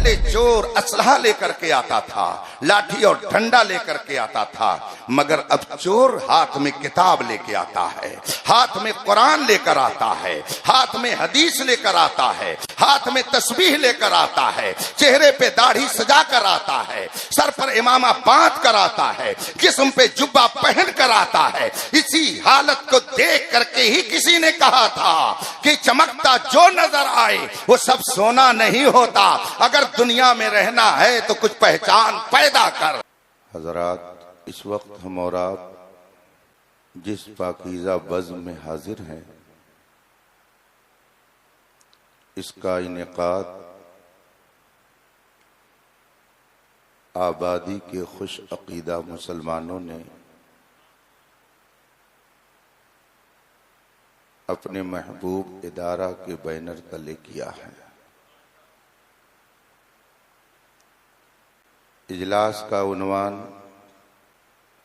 پہلے چور اسلحہ لے کر کے آتا تھا، لاٹھی اور ڈنڈا لے کر کے آتا تھا، مگر اب چور ہاتھ میں کتاب لے کے آتا ہے، ہاتھ میں قرآن لے کر آتا ہے، ہاتھ میں حدیث لے کر آتا ہے، ہاتھ میں تسبیح لے کر آتا ہے، چہرے پہ داڑھی سجا کر آتا ہے، سر پر امامہ باندھ کر آتا ہے، جسم پہ جبہ پہن کر آتا ہے۔ اسی حالت کو دیکھ کر کے ہی کسی نے کہا تھا کہ چمکتا جو نظر آئے وہ سب سونا نہیں ہوتا، اگر دنیا میں رہنا ہے تو کچھ پہچان پیدا کر۔ حضرات، اس وقت ہم اور آپ جس پاکیزہ بزم میں حاضر ہیں، اس کا انعقاد آبادی کے خوش عقیدہ مسلمانوں نے اپنے محبوب ادارہ کے بینر تلے کیا ہے۔ اجلاس کا عنوان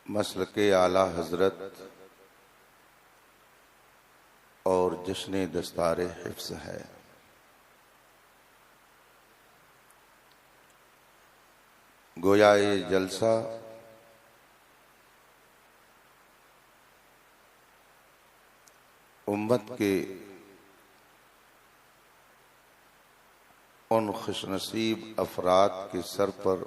مسلک اعلیٰ حضرت اور جشن دستار حفظ ہے۔ گویا یہ جلسہ امت کے ان خوش نصیب افراد کے سر پر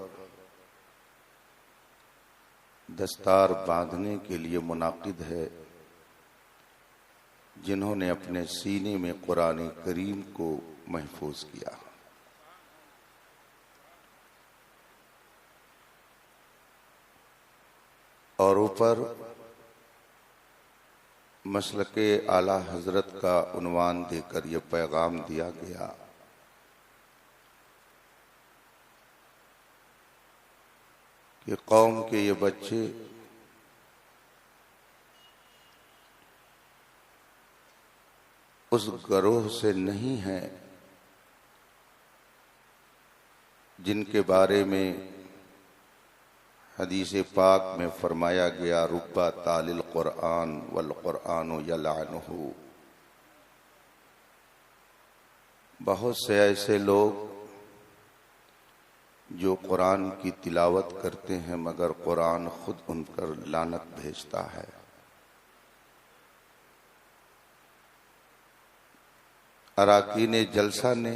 دستار باندھنے کے لیے منعقد ہے جنہوں نے اپنے سینے میں قرآن کریم کو محفوظ کیا۔ اور اوپر مسلک اعلیٰ حضرت کا عنوان دے کر یہ پیغام دیا گیا کہ قوم کے یہ بچے اس گروہ سے نہیں ہیں جن کے بارے میں حدیث پاک میں فرمایا گیا ربا تال القرآن والقرآن یلعنہ۔ بہت سے ایسے لوگ جو قرآن کی تلاوت کرتے ہیں مگر قرآن خود ان پر لعنت بھیجتا ہے۔ اراکین جلسہ نے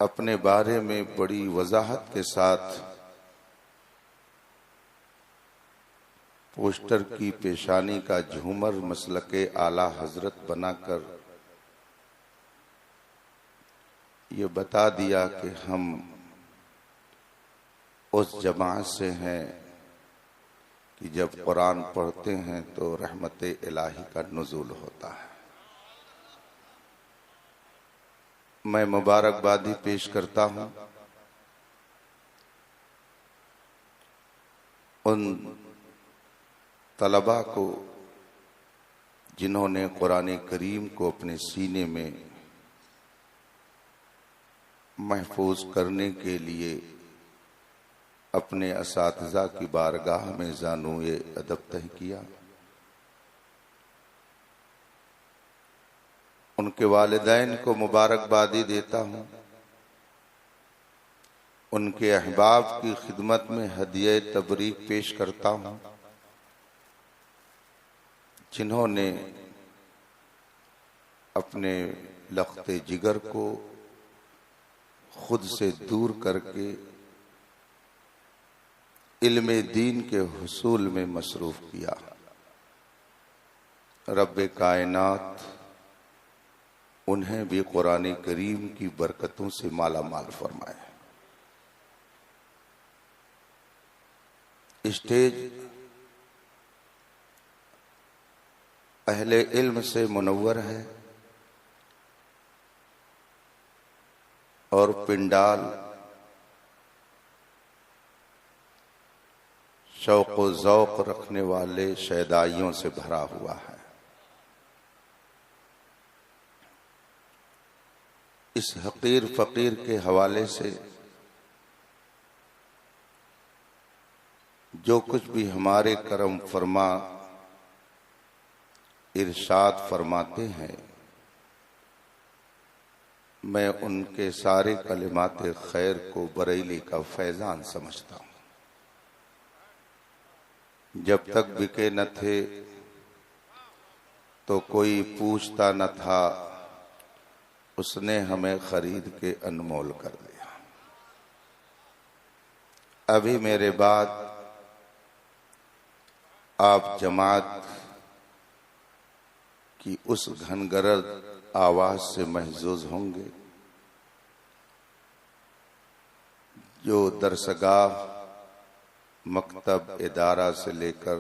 اپنے بارے میں بڑی وضاحت کے ساتھ پوسٹر کی پیشانی کا جھومر مسلک اعلیٰ حضرت بنا کر یہ بتا دیا کہ ہم اس جماعت سے ہیں کہ جب قرآن پڑھتے ہیں تو رحمت الہی کا نزول ہوتا ہے۔ میں مبارکبادی پیش کرتا ہوں ان طلباء کو جنہوں نے قرآن کریم کو اپنے سینے میں محفوظ کرنے کے لیے اپنے اساتذہ کی بارگاہ میں زانوئے ادب تہ کیا۔ ان کے والدین کو مبارکبادی دیتا ہوں، ان کے احباب کی خدمت میں ہدیہ تبریک پیش کرتا ہوں جنہوں نے اپنے لخت جگر کو خود سے دور کر کے علم دین کے حصول میں مصروف کیا۔ رب کائنات انہیں بھی قرآن کریم کی برکتوں سے مالا مال فرمائے۔ اسٹیج اہل علم سے منور ہے اور پنڈال شوق و ذوق رکھنے والے شیدائیوں سے بھرا ہوا ہے۔ اس حقیر فقیر کے حوالے سے جو کچھ بھی ہمارے کرم فرما ارشاد فرماتے ہیں میں ان کے سارے کلمات خیر کو بریلی کا فیضان سمجھتا ہوں۔ جب تک بکے نہ تھے تو کوئی پوچھتا نہ تھا، اس نے ہمیں خرید کے انمول کر دیا۔ ابھی میرے بعد آپ جماعت کی اس گھنگرد آواز سے محظوظ ہوں گے جو درسگاہ، مکتب، ادارہ سے لے کر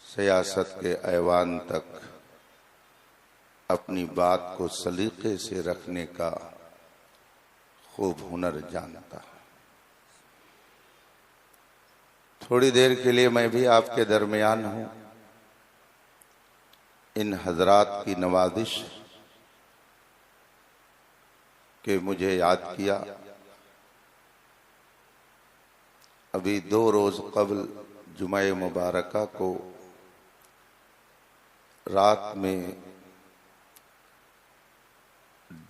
سیاست کے ایوان تک اپنی بات کو سلیقے سے رکھنے کا خوب ہنر جانتا ہے۔ تھوڑی دیر کے لیے میں بھی آپ کے درمیان ہوں۔ ان حضرات کی نوازش کہ مجھے یاد کیا، ابھی 2 روز قبل جمعہ مبارکہ کو رات میں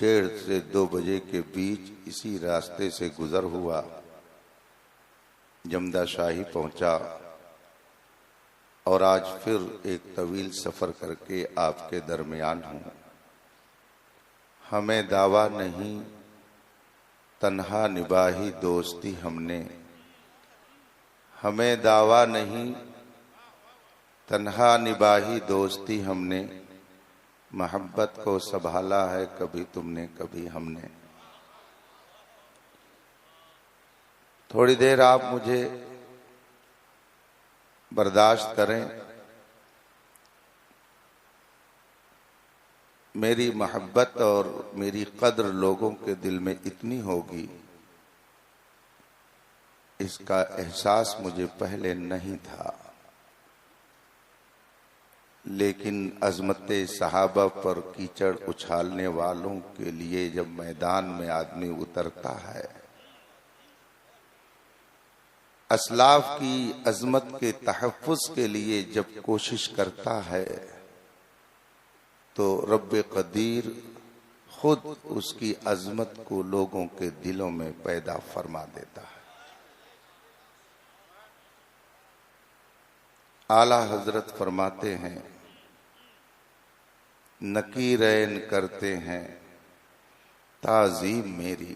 1:30 سے 2 بجے کے بیچ اسی راستے سے گزر ہوا، جمدہ شاہی پہنچا اور آج پھر ایک طویل سفر کر کے آپ کے درمیان ہوں۔ ہمیں دعویٰ نہیں، تنہا نباہی دوستی ہم نے، ہمیں دعویٰ نہیں، تنہا نباہی دوستی ہم نے، محبت کو سنبھالا ہے کبھی تم نے کبھی ہم نے۔ تھوڑی دیر آپ مجھے برداشت کریں۔ میری محبت اور میری قدر لوگوں کے دل میں اتنی ہوگی، اس کا احساس مجھے پہلے نہیں تھا، لیکن عظمت صحابہ پر کیچڑ اچھالنے والوں کے لیے جب میدان میں آدمی اترتا ہے، اسلاف کی عظمت کے تحفظ کے لیے جب کوشش کرتا ہے، تو رب قدیر خود اس کی عظمت کو لوگوں کے دلوں میں پیدا فرما دیتا ہے۔ اعلیٰ حضرت فرماتے ہیں، نکیرین کرتے ہیں تعظیم میری،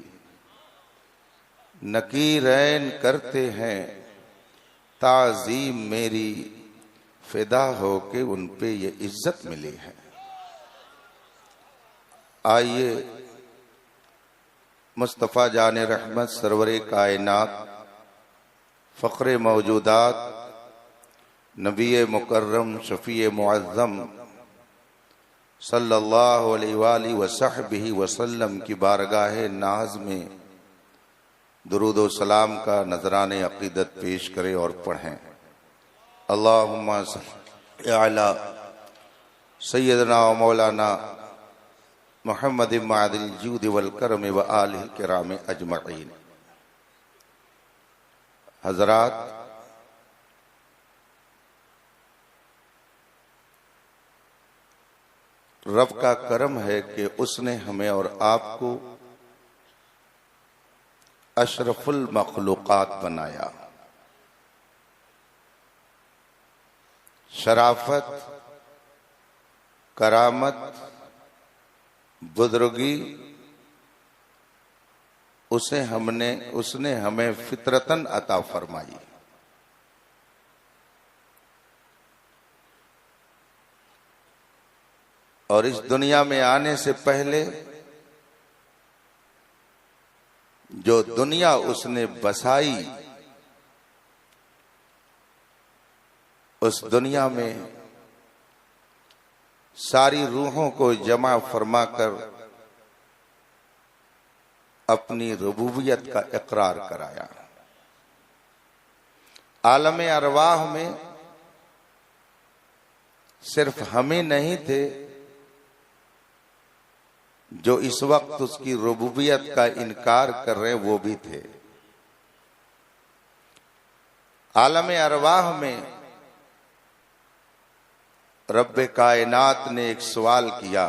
نکیرین کرتے ہیں تعظیم میری، فدا ہو کے ان پہ یہ عزت ملی ہے۔ آئیے مصطفیٰ جان رحمت سرور کائنات، فخر موجودات، نبی مکرم شفیع معظم صلی اللہ علیہ وآلہ وصحبہ وسلم کی بارگاہ ناز میں درود و سلام کا نذران عقیدت پیش کریں اور پڑھیں۔ اللہم صل علی سیدنا و مولانا محمد معدل الجود والکرم و آلہ الکرام اجمعین۔ حضرات، رب کا کرم ہے کہ اس نے ہمیں اور آپ کو اشرف المخلوقات بنایا۔ شرافت، کرامت، بزرگی اس نے ہمیں فطرتاً عطا فرمائی۔ اور اس دنیا میں آنے سے پہلے جو دنیا اس نے بسائی، اس دنیا میں ساری روحوں کو جمع فرما کر اپنی ربوبیت کا اقرار کرایا۔ عالم ارواح میں صرف ہمیں نہیں تھے جو اس وقت اس کی ربوبیت کا انکار کر رہے، وہ بھی تھے۔ عالم ارواح میں رب کائنات نے ایک سوال کیا،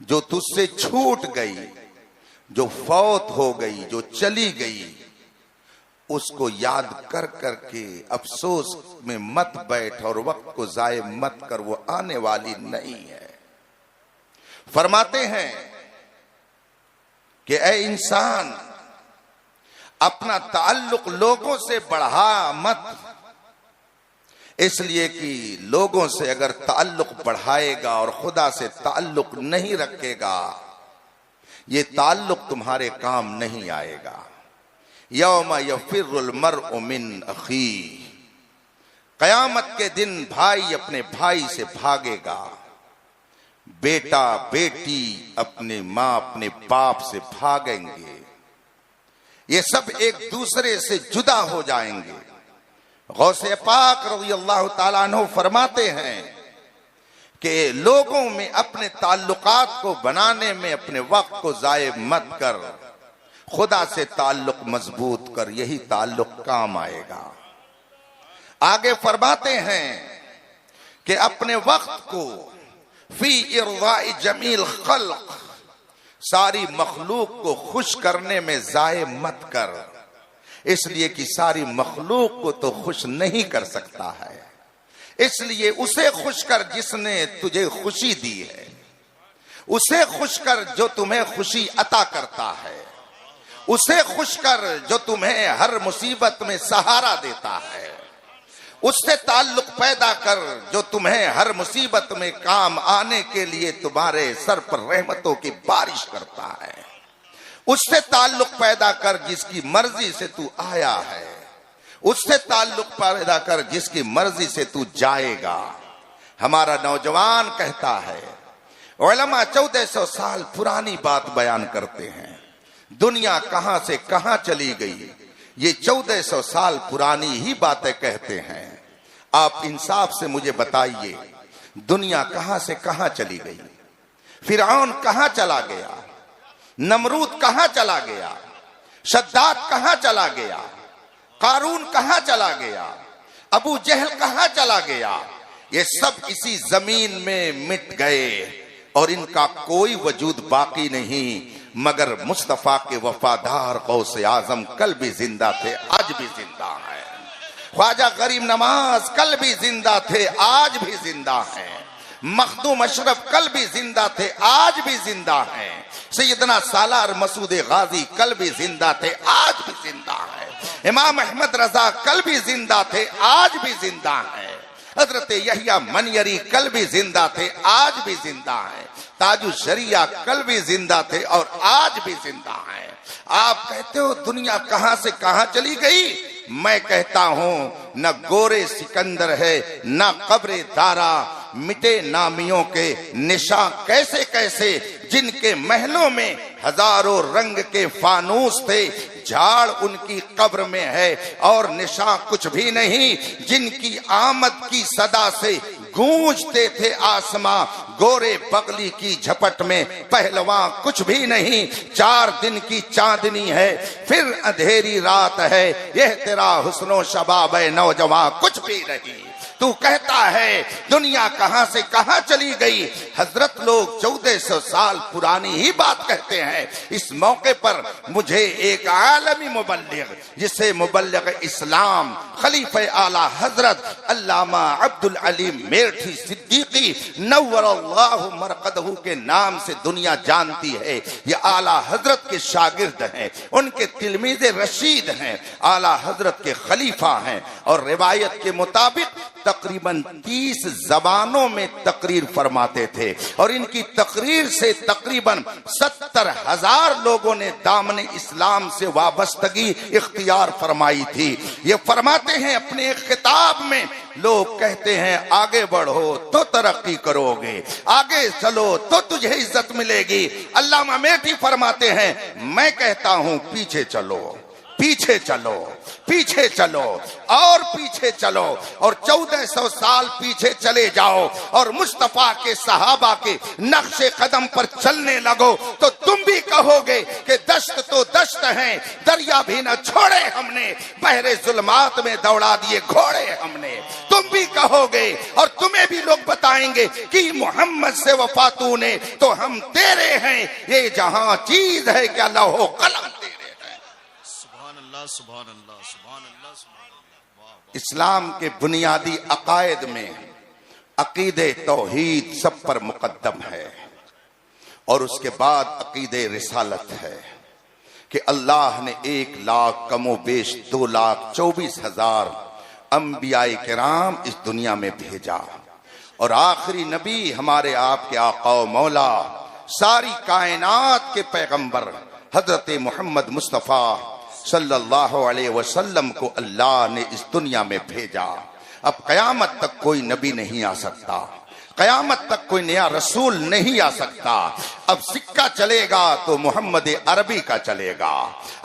جو تجھ سے چھوٹ گئی، جو فوت ہو گئی، جو چلی گئی، اس کو یاد کر کر کے افسوس میں مت بیٹھ اور وقت کو ضائع مت کر، وہ آنے والی نہیں ہے۔ فرماتے ہیں کہ اے انسان، اپنا تعلق لوگوں سے بڑھا مت، اس لیے کہ لوگوں سے اگر تعلق بڑھائے گا اور خدا سے تعلق نہیں رکھے گا، یہ تعلق تمہارے کام نہیں آئے گا۔ یوم یفر المرء من اخیہ، قیامت کے دن بھائی اپنے بھائی سے بھاگے گا، بیٹا بیٹی اپنے ماں اپنے باپ سے بھاگیں گے، یہ سب ایک دوسرے سے جدا ہو جائیں گے۔ غوث پاک رضی اللہ تعالیٰ عنہ فرماتے ہیں کہ لوگوں میں اپنے تعلقات کو بنانے میں اپنے وقت کو ضائع مت کر، خدا سے تعلق مضبوط کر، یہی تعلق کام آئے گا۔ آگے فرماتے ہیں کہ اپنے وقت کو فی ارضاء جمیل خلق، ساری مخلوق کو خوش کرنے میں ضائع مت کر، اس لیے کہ ساری مخلوق کو تو خوش نہیں کر سکتا ہے، اس لیے اسے خوش کر جس نے تجھے خوشی دی ہے، اسے خوش کر جو تمہیں خوشی عطا کرتا ہے، اسے خوش کر جو تمہیں ہر مصیبت میں سہارا دیتا ہے، اس سے تعلق پیدا کر جو تمہیں ہر مصیبت میں کام آنے کے لیے تمہارے سر پر رحمتوں کی بارش کرتا ہے، اس سے تعلق پیدا کر جس کی مرضی سے تو آیا ہے، اس سے تعلق پیدا کر جس کی مرضی سے تو جائے گا۔ ہمارا نوجوان کہتا ہے، علماء 1400 سال پرانی بات بیان کرتے ہیں، دنیا کہاں سے کہاں چلی گئی، یہ 1400 سال پرانی ہی باتیں کہتے ہیں۔ آپ انصاف سے مجھے بتائیے، دنیا کہاں سے کہاں چلی گئی؟ فرعون کہاں چلا گیا؟ نمرود کہاں چلا گیا؟ شداد کہاں چلا گیا؟ قارون کہاں چلا گیا؟ ابو جہل کہاں چلا گیا؟ یہ سب اسی زمین میں مٹ گئے اور ان کا کوئی وجود باقی نہیں، مگر مصطفیٰ کے وفادار غوث اعظم کل بھی زندہ تھے، آج بھی زندہ ہیں۔ خواجہ غریب نواز کل بھی زندہ تھے، آج بھی زندہ ہیں۔ مخدوم اشرف کل بھی زندہ تھے، آج بھی زندہ ہیں۔ سیدنا سالار مسعود غازی کل بھی زندہ تھے، آج بھی زندہ ہیں۔ امام احمد رضا کل بھی زندہ تھے، آج بھی زندہ ہیں۔ حضرت یحییٰ منیری کل بھی زندہ تھے، آج بھی زندہ ہیں۔ تاج الشریعہ کل بھی زندہ تھے اور آج بھی زندہ ہیں۔ آپ کہتے ہو دنیا کہاں سے کہاں چلی گئی، میں کہتا ہوں نہ گورے سکندر ہے نہ قبر دارا، مٹے نامیوں کے نشاں کیسے کیسے، جن کے محلوں میں ہزاروں رنگ کے فانوس تھے، جھاڑ ان کی قبر میں ہے اور نشاں کچھ بھی نہیں، جن کی آمد کی صدا سے گونجتے تھے آسماں، گورے بغلی کی جھپٹ میں پہلواں کچھ بھی نہیں۔ 4 دن کی چاندنی ہے پھر اندھیری رات ہے، یہ تیرا حسن و شباب ہے نوجوان کچھ بھی نہیں۔ تو کہتا ہے دنیا کہاں سے کہاں چلی گئی، حضرت لوگ 1400 سال پرانی ہی بات کہتے ہیں۔ اس موقع پر مجھے ایک عالمی مبلغ، جسے مبلغ اسلام خلیفہ اعلی حضرت علامہ عبدالعلیم میرٹھی صدیقی نور اللہ مرقدہ کے نام سے دنیا جانتی ہے، یہ اعلی حضرت کے شاگرد ہیں، ان کے تلمیذ رشید ہیں، اعلی حضرت کے خلیفہ ہیں، اور روایت کے مطابق تقریباً 30 زبانوں میں تقریر فرماتے تھے، اور ان کی تقریر سے تقریباً 70,000 لوگوں نے دامن اسلام سے وابستگی اختیار فرمائی تھی۔ یہ فرماتے ہیں اپنے ایک خطاب میں، لوگ کہتے ہیں آگے بڑھو تو ترقی کرو گے، آگے چلو تو تجھے عزت ملے گی۔ علامہ میرٹھی فرماتے ہیں میں کہتا ہوں پیچھے چلو، پیچھے چلو، پیچھے چلو اور پیچھے چلو، اور 1400 سال پیچھے چلے جاؤ اور مصطفیٰ کے صحابہ کے نقش قدم پر چلنے لگو تو تم بھی کہو گے کہ دشت تو دشت ہیں، دریا بھی نہ چھوڑے ہم نے، بحر ظلمات میں دوڑا دیے گھوڑے ہم نے، تم بھی کہو گے اور تمہیں بھی لوگ بتائیں گے کہ محمد سے وفا تو نے تو ہم تیرے ہیں، یہ جہاں چیز ہے کیا لوح و قلم تیرے ہیں۔ سبحان اللہ سبحان اللہ سبحان اللہ سبحان اللہ۔ واہ واہ۔ اسلام کے بنیادی عقائد میں عقید توحید سب پر مقدم ہے، اور اس کے بعد عقید رسالت ہے کہ اللہ نے 1,00,000 کم و بیش 2,24,000 انبیاء کرام اس دنیا میں بھیجا، اور آخری نبی ہمارے آپ کے آقا و مولا ساری کائنات کے پیغمبر حضرت محمد مصطفیٰ صلی اللہ علیہ وسلم کو اللہ نے اس دنیا میں بھیجا۔ اب قیامت تک کوئی نبی نہیں آ سکتا، قیامت تک کوئی نیا رسول نہیں آ سکتا۔ اب سکہ چلے گا تو محمد عربی کا چلے گا،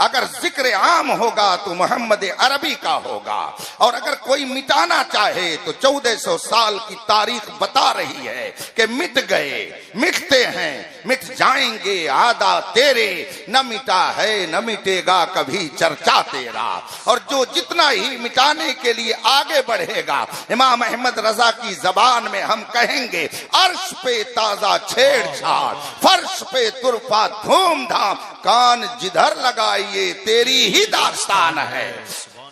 اگر ذکر عام ہوگا تو محمد عربی کا ہوگا، اور اگر کوئی مٹانا چاہے تو 1400 سال کی تاریخ بتا رہی ہے کہ مٹ گئے، مٹتے ہیں، مٹ جائیں گے آدھا تیرے، نہ مٹا ہے نہ مٹے گا کبھی چرچا تیرا۔ اور جو جتنا ہی مٹانے کے لیے آگے بڑھے گا، امام احمد رضا کی زبان میں ہم کہیں گے عرش پہ تازہ چھیڑ چھاڑ، فرش پہ ترفا دھوم دھام، کان جدھر لگائیے تیری ہی داستان ہے،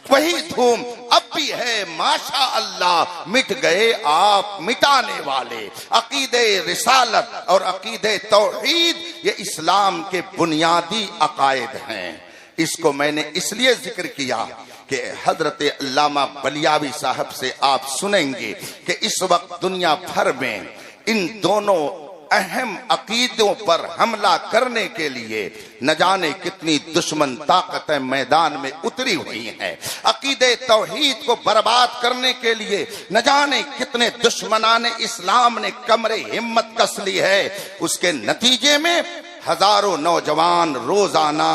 وہی دھوم اب بھی ہے ماشاء اللہ، مٹ گئے آپ مٹانے والے۔ عقید رسالت اور عقید توحید یہ اسلام کے بنیادی عقائد ہیں۔ اس کو میں نے اس لیے ذکر کیا کہ حضرت علامہ بلیاوی صاحب سے آپ سنیں گے کہ اس وقت دنیا بھر میں ان دونوں اہم عقیدوں پر حملہ کرنے کے لیے نہ جانے کتنی دشمن طاقتیں میدان میں اتری ہوئی ہیں، عقید توحید کو برباد کرنے کے لیے نہ جانے کتنے دشمنان اسلام نے کمر ہمت کس لی ہے۔ اس کے نتیجے میں ہزاروں نوجوان روزانہ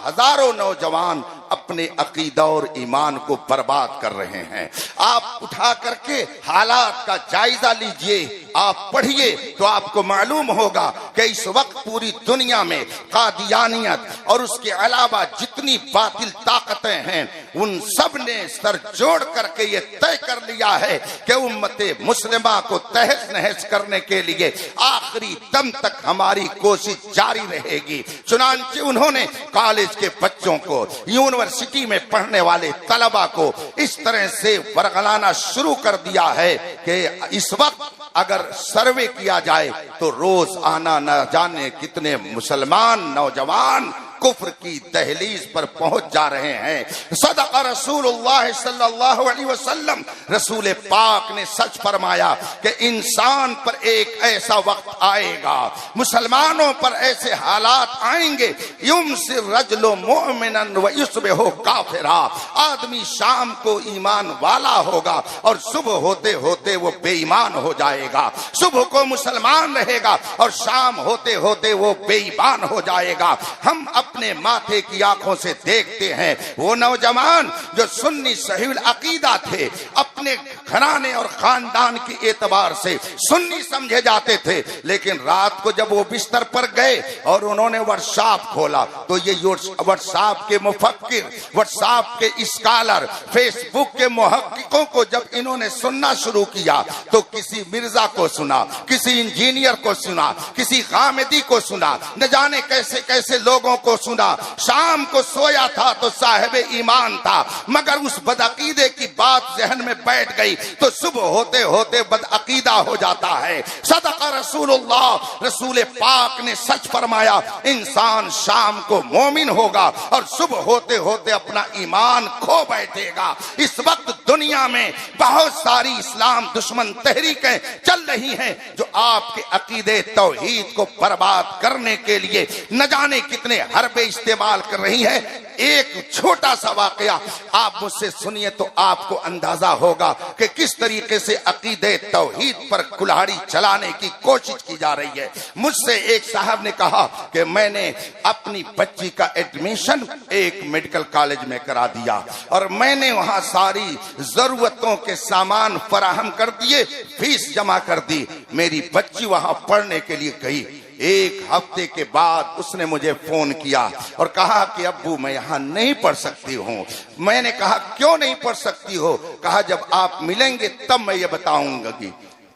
ہزاروں نوجوان اپنے عقیدہ اور ایمان کو برباد کر رہے ہیں۔ آپ اٹھا کر کے حالات کا جائزہ لیجئے، آپ پڑھیے تو آپ کو معلوم ہوگا کہ اس وقت پوری دنیا میں قادیانیت اور اس کے علاوہ جتنی باطل طاقتیں ہیں ان سب نے سر جوڑ کر کے یہ طے کر لیا ہے کہ امت مسلمہ کو تہس نہس کرنے کے لیے آخری دم تک ہماری کوشش جاری رہے گی۔ چنانچہ انہوں نے کالج کے بچوں کو، یونیورسٹی میں پڑھنے والے طلبہ کو اس طرح سے ورغلانا شروع کر دیا ہے کہ اس وقت اگر سروے کیا جائے تو روز آنا نہ جانے کتنے مسلمان نوجوان کفر کی دہلیز پر پہنچ جا رہے ہیں۔ صدق رسول اللہ صلی اللہ علیہ وسلم، رسول پاک نے سچ فرمایا کہ انسان پر ایک ایسا وقت آئے گا، مسلمانوں پر ایسے حالات آئیں گے، یمسی الرجل مؤمنا ویصبح کافرا، آدمی شام کو ایمان والا ہوگا اور صبح ہوتے ہوتے وہ بے ایمان ہو جائے گا، صبح کو مسلمان رہے گا اور شام ہوتے ہوتے وہ بے ایمان ہو جائے گا۔ ہم اپنے ماتھے کی آنکھوں سے دیکھتے ہیں وہ نوجوان جو سنی صحیح العقیدہ تھے، اپنے گھرانے اور خاندان کی اعتبار سے سنی سمجھے جاتے تھے، لیکن رات کو جب وہ بستر پر گئے اور انہوں نے ورکشاپ کھولا تو یہ ورکشاپ کے مفکر، ورکشاپ کے اسکالر، فیس بک کے محققوں کو جب انہوں نے سننا شروع کیا تو کسی مرزا کو سنا، کسی انجینئر کو سنا، کسی غامدی کو سنا، نہ جانے کیسے کیسے لوگوں کو سنا۔ شام کو سویا تھا تو صاحب ایمان تھا، مگر اس بدعقیدے کی بات ذہن میں بیٹھ گئی تو صبح ہوتے ہوتے بدعقیدہ ہو جاتا ہے۔ صدق رسول اللہ، رسول پاک نے سچ فرمایا انسان شام کو مومن ہوگا اور صبح ہوتے ہوتے اپنا ایمان کھو بیٹھے گا۔ اس وقت دنیا میں بہت ساری اسلام دشمن تحریکیں چل رہی ہیں جو آپ کے عقیدے توحید کو برباد کرنے کے لیے نہ جانے کتنے حربے استعمال کر رہی ہیں۔ ایک چھوٹا سا واقعہ آپ مجھ سے سنیے تو آپ کو اندازہ ہوگا کہ کس طریقے سے عقیدے توحید پر کلہاڑی چلانے کی کوشش کی جا رہی ہے۔ مجھ سے ایک صاحب نے کہا کہ میں نے اپنی بچی کا ایڈمیشن ایک میڈیکل کالج میں کرا دیا اور میں نے وہاں ساری ضرورتوں کے سامان فراہم کر دیے، فیس جمع کر دی۔ میری بچی وہاں پڑھنے کے لیے گئی۔ ایک ہفتے کے بعد اس نے مجھے فون کیا اور کہا کہ ابو میں یہاں نہیں پڑھ سکتی ہوں۔ میں نے کہا کیوں نہیں پڑھ سکتی ہو؟ کہا جب آپ ملیں گے تب میں یہ بتاؤں گا۔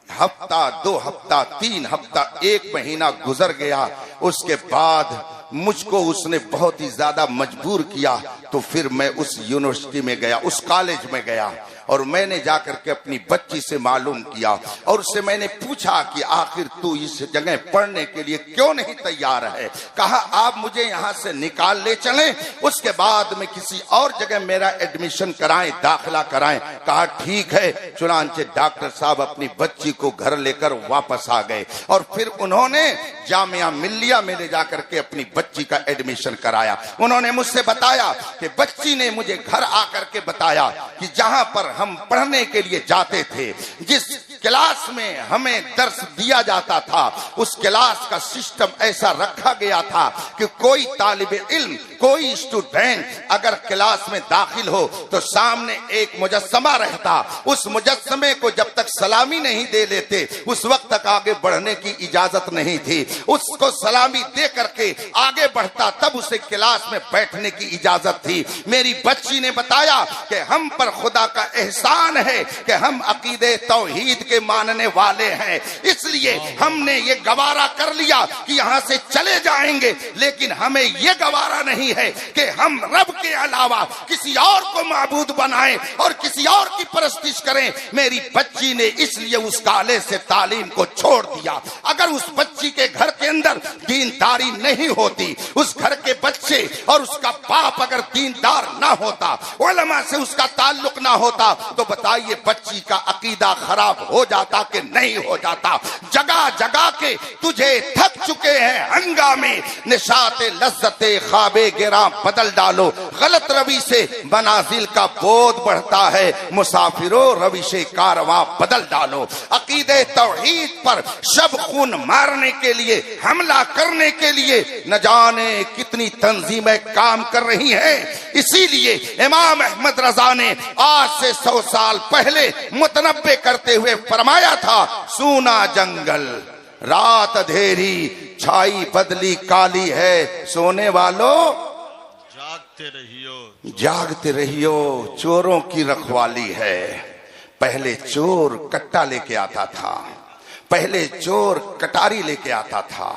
ہفتہ، 2 ہفتہ، 3 ہفتہ، 1 مہینہ گزر گیا۔ اس کے بعد مجھ کو اس نے بہت ہی زیادہ مجبور کیا، تو پھر میں اس یونیورسٹی میں گیا، اس کالج میں گیا اور میں نے جا کر کے اپنی بچی سے معلوم کیا اور اس سے میں نے پوچھا کہ آخر تو اس جگہ پڑھنے کے لیے کیوں نہیں تیار ہے؟ کہا آپ مجھے یہاں سے نکال لے چلیں، اس کے بعد میں کسی اور جگہ میرا ایڈمیشن کرائیں، داخلہ کرائیں۔ کہا ٹھیک ہے۔ چنانچہ ڈاکٹر صاحب اپنی بچی کو گھر لے کر واپس آ گئے اور پھر انہوں نے جامعہ ملیہ میں لے جا کر کے اپنی بچی کا ایڈمیشن کرایا۔ انہوں نے مجھ سے بتایا کہ بچی نے مجھے گھر آ کر کے بتایا کہ جہاں پر ہم پڑھنے کے لیے جاتے تھے، جس کلاس میں ہمیں درس دیا جاتا تھا، اس کلاس کا سسٹم ایسا رکھا گیا تھا کہ کوئی طالب علم، کوئی اسٹوڈنٹ اگر کلاس میں داخل ہو تو سامنے ایک مجسمہ رہتا، اس مجسمے کو جب تک سلامی نہیں دے لیتے اس وقت تک آگے بڑھنے کی اجازت نہیں تھی۔ اس کو سلامی دے کر کے آگے بڑھتا تب اسے کلاس میں بیٹھنے کی اجازت تھی۔ میری بچی نے بتایا کہ ہم پر خدا کا احسان ہے کہ ہم عقیدے توحید کے ماننے والے ہیں، اس لیے ہم نے یہ گوارا کر لیا کہ یہاں سے چلے جائیں گے، لیکن ہمیں یہ گوارا نہیں ہے کہ ہم رب کے علاوہ کسی اور کو معبود بنائیں اور کسی اور کی پرستش کریں۔ میری بچی نے اس لیے اس کالج سے تعلیم کو چھوڑ دیا۔ اگر اس بچی کے گھر کے اندر دینداری نہیں ہوتی، اس گھر کے بچے اور اس کا باپ اگر دیندار نہ ہوتا، علماء سے اس کا تعلق نہ ہوتا، تو بتائیے بچی کا عقیدہ خراب ہو جاتا کہ نہیں ہو جاتا؟ جگہ جگہ کے تجھے تھک چکے ہیں ہنگامے، نشاط لذت خواب گراں بدل ڈالو، غلط روی سے منازل کا بود بڑھتا ہے، مسافروں روش کارواں بدل ڈالو۔ عقیدے توحید پر شب خون مارنے کے لیے، حملہ کرنے کے لیے نہ جانے کتنی تنظیمیں کام کر رہی ہیں۔ اسی لیے امام احمد رضا نے آج سے 100 سال پہلے متنبع کرتے ہوئے فرمایا تھا، سونا جنگل رات اندھیری چھائی بدلی کالی ہے، سونے والوں جاگتے رہیو، جاگتے رہیو، چوروں کی رکھوالی ہے۔ پہلے چور کٹا لے کے آتا تھا، پہلے چور کٹاری لے کے آتا تھا،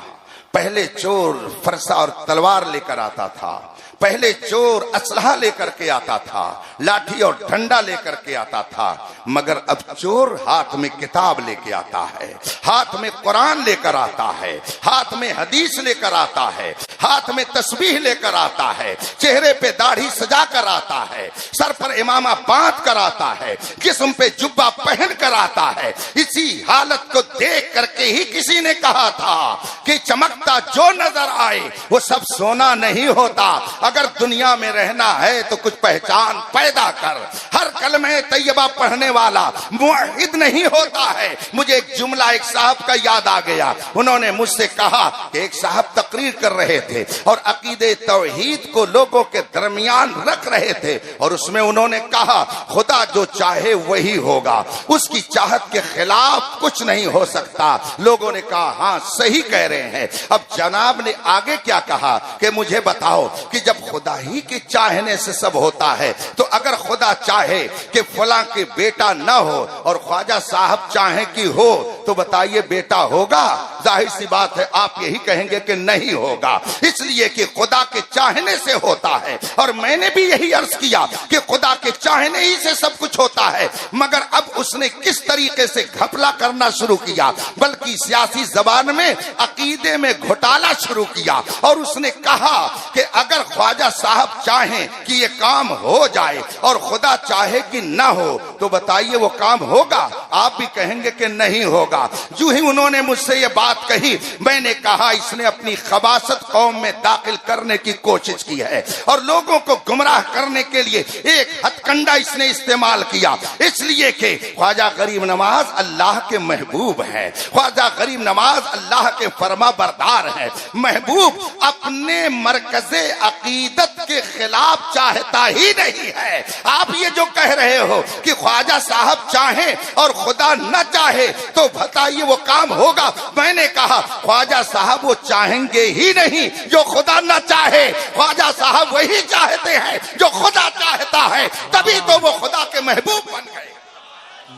پہلے چور فرسا اور تلوار لے کر آتا تھا، پہلے چور اسلحہ لے کر کے آتا تھا، لاٹھی اور ڈنڈا لے کر کے آتا تھا، مگر اب چور ہاتھ میں کتاب لے کے آتا ہے، ہاتھ میں قرآن لے کر آتا ہے، ہاتھ میں حدیث لے کر آتا ہے، ہاتھ میں تسبیح لے کر آتا ہے، چہرے پہ داڑھی سجا کر آتا ہے، سر پر امامہ باندھ کر آتا ہے، جسم پہ جبہ پہن کر آتا ہے۔ اسی حالت کو دیکھ کر کے ہی کسی نے کہا تھا کہ چمکتا جو نظر آئے وہ سب سونا نہیں ہوتا، اگر دنیا میں رہنا ہے تو کچھ پہچان پیدا کر۔ ہر کلمہ طیبہ پڑھنے والا موحد نہیں ہوتا ہے۔ مجھے ایک جملہ ایک صاحب کا یاد آ گیا، انہوں نے مجھ سے کہا کہ ایک صاحب تقریر کر رہے تھے اور عقیدے توحید کو لوگوں کے درمیان رکھ رہے تھے، اور اس میں انہوں نے کہا خدا جو چاہے وہی ہوگا، اس کی چاہت کے خلاف کچھ نہیں ہو سکتا۔ لوگوں نے کہا ہاں صحیح کہہ رہے ہیں۔ اب جناب نے آگے کیا کہا کہ مجھے بتاؤ کہ جب خدا ہی کے چاہنے سے سب ہوتا ہے تو اگر خدا چاہے کہ فلاں کے بیٹا نہ ہو اور خواجہ صاحب چاہیں کہ ہو تو بتائیے بیٹا ہوگا؟ ظاہر سی بات ہے آپ یہی کہیں گے کہ نہیں ہوگا، اس لیے کہ خدا کے چاہنے سے ہوتا ہے۔ اور میں نے بھی یہی عرض کیا کہ خدا کے چاہنے ہی سے سب کچھ ہوتا ہے، مگر اب اس نے کس طریقے سے گھپلا کرنا شروع کیا، بلکہ سیاسی زبان میں عقیدے میں گھوٹالا شروع کیا، اور اس نے کہا کہ اگر خواجہ صاحب چاہیں کہ یہ کام ہو جائے اور خدا چاہے کہ نہ ہو تو بتائیے وہ کام ہوگا؟ آپ بھی کہیں گے کہ نہیں ہوگا۔ جو ہی انہوں نے مجھ سے یہ بات کہی میں نے کہا اس نے اپنی خباثت قوم قوم میں داخل کرنے کی کوشش کی ہے اور لوگوں کو گمراہ کرنے کے لیے ایک ہتھ کنڈا اس نے استعمال کیا، اس لیے کہ خواجہ غریب نواز اللہ کے محبوب ہے، خواجہ غریب نواز اللہ کے فرما بردار ہے۔ محبوب اپنے مرکز عقیدت کے خلاف چاہتا ہی نہیں ہے۔ آپ یہ جو کہہ رہے ہو کہ خواجہ صاحب چاہیں اور خدا نہ چاہے تو بتائیے وہ کام ہوگا؟ میں نے کہا خواجہ صاحب وہ چاہیں گے ہی نہیں جو خدا نہ چاہے، خواجہ صاحب وہی چاہتے ہیں جو خدا چاہتا ہے، تبھی تو وہ خدا کے محبوب بن گئے۔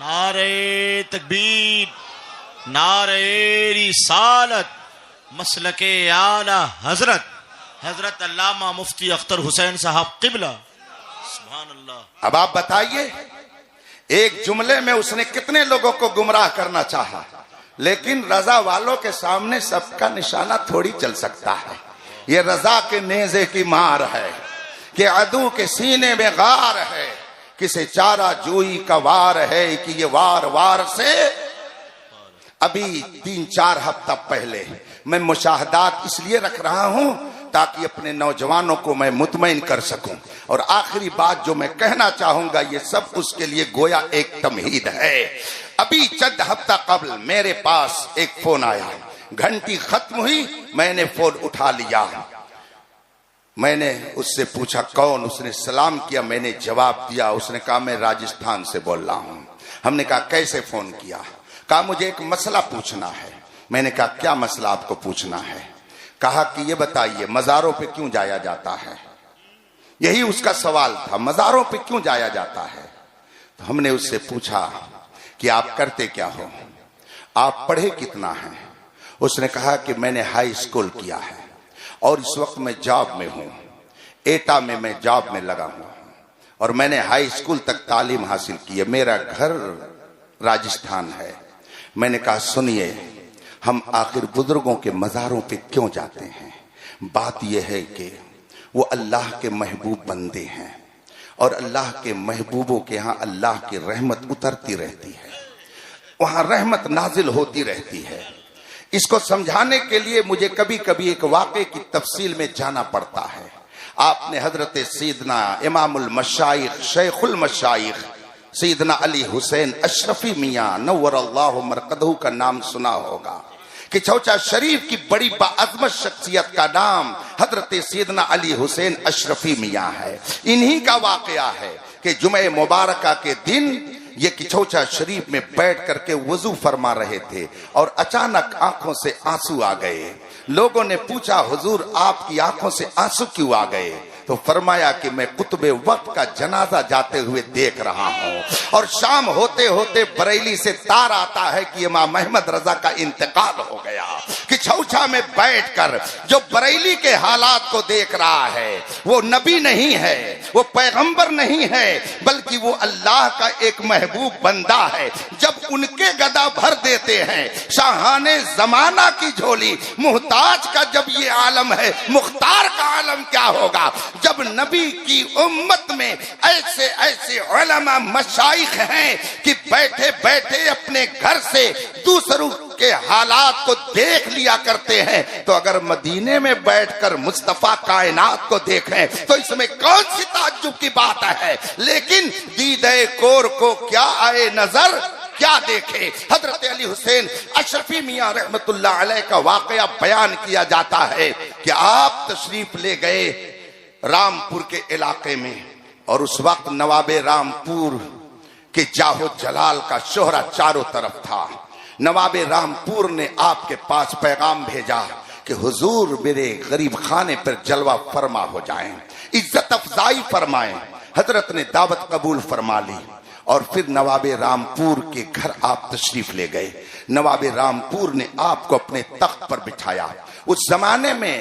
نعرہ تکبیر، نعرہ رسالت، مسلک اعلی حضرت علامہ مفتی اختر حسین صاحب قبلہ، سبحان اللہ۔ اب آپ بتائیے، ایک جملے میں اس نے کتنے لوگوں کو گمراہ کرنا چاہا، لیکن رضا والوں کے سامنے سب کا نشانہ تھوڑی چل سکتا ہے۔ یہ رضا کے نیزے کی مار ہے کہ عدو کے سینے میں غار ہے، کسے چارہ جوئی کا وار ہے کہ یہ وار وار سے۔ ابھی 3-4 ہفتہ پہلے میں مشاہدات اس لیے رکھ رہا ہوں تاکہ اپنے نوجوانوں کو میں مطمئن کر سکوں، اور آخری بات جو میں کہنا چاہوں گا یہ سب اس کے لیے گویا ایک تمہید ہے۔ ابھی چند ہفتہ قبل میرے پاس ایک فون آیا، گھنٹی ختم ہوئی، میں نے فون اٹھا لیا، میں نے اس سے پوچھا کون، اس نے سلام کیا، میں نے جواب دیا، اس نے کہا میں راجستھان سے بول رہا ہوں۔ ہم نے کہا کیسے فون کیا؟ کہا مجھے ایک مسئلہ پوچھنا ہے۔ میں نے کہا کیا مسئلہ آپ کو پوچھنا ہے؟ کہا کہ یہ بتائیے مزاروں پہ کیوں جایا جاتا ہے؟ یہی اس کا سوال تھا، مزاروں پہ کیوں جایا جاتا ہے؟ تو ہم نے اس سے پوچھا کہ آپ کرتے کیا ہو، آپ پڑھے کتنا ہیں؟ اس نے کہا کہ میں نے ہائی اسکول کیا ہے اور اس وقت میں جاب میں ہوں، ایٹا میں جاب میں لگا ہوں، اور میں نے ہائی اسکول تک تعلیم حاصل کی ہے، میرا گھر راجستھان ہے۔ میں نے کہا سنیے، ہم آخر بزرگوں کے مزاروں پہ کیوں جاتے ہیں؟ بات یہ ہے کہ وہ اللہ کے محبوب بندے ہیں اور اللہ کے محبوبوں کے ہاں اللہ کی رحمت اترتی رہتی ہے، وہاں رحمت نازل ہوتی رہتی ہے۔ اس کو سمجھانے کے لیے مجھے کبھی کبھی ایک واقعے کی تفصیل میں جانا پڑتا ہے۔ آپ نے حضرت سیدنا امام المشائخ شیخ المشائخ سیدنا علی حسین اشرفی میاں نور اللہ مرقدہ کا نام سنا ہوگا کہ چوچا شریف کی بڑی باعظمت شخصیت کا نام حضرت سیدنا علی حسین اشرفی میاں ہے۔ انہی کا واقعہ ہے کہ جمعہ مبارکہ کے دن یہ کچھوچا شریف میں بیٹھ کر کے وضو فرما رہے تھے اور اچانک آنکھوں سے آنسو آ گئے۔ لوگوں نے پوچھا حضور آپ کی آنکھوں سے آنسو کیوں آ گئے؟ تو فرمایا کہ میں قطب وقت کا جنازہ جاتے ہوئے دیکھ رہا ہوں اور شام ہوتے ہوتے بریلی سے تار آتا ہے کہ امام محمد رضا کا انتقال ہو گیا۔ کہ چھوچا میں بیٹھ کر جو بریلی کے حالات کو دیکھ رہا ہے وہ نبی نہیں ہے، وہ پیغمبر نہیں ہے، بلکہ وہ اللہ کا ایک محبوب بندہ ہے۔ جب ان کے گدا بھر دیتے ہیں شاہان زمانہ کی جھولی، محتاج کا جب یہ عالم ہے مختار کا عالم کیا ہوگا؟ جب نبی کی امت میں ایسے ایسے علماء مشائخ ہیں کہ بیٹھے بیٹھے اپنے گھر سے دوسروں کے حالات کو دیکھ لیا کرتے ہیں، تو اگر مدینے میں بیٹھ کر مصطفیٰ کائنات کو دیکھیں تو اس میں کون سی تعجب کی بات ہے؟ لیکن دیدے کور کو کیا آئے نظر، کیا دیکھے؟ حضرت علی حسین اشرفی میاں رحمت اللہ علیہ کا واقعہ بیان کیا جاتا ہے کہ آپ تشریف لے گئے رامپور کے علاقے میں، اور اس وقت نواب رامپور کے جاہو جلال کا شہرہ چاروں طرف تھا۔ نواب رامپور نے آپ کے پاس پیغام بھیجا کہ حضور میرے غریب خانے پر جلوہ فرما ہو جائیں، عزت افزائی فرمائیں۔ حضرت نے دعوت قبول فرما لی اور پھر نواب رامپور کے گھر آپ تشریف لے گئے۔ نواب رامپور نے آپ کو اپنے تخت پر بٹھایا۔ اس زمانے میں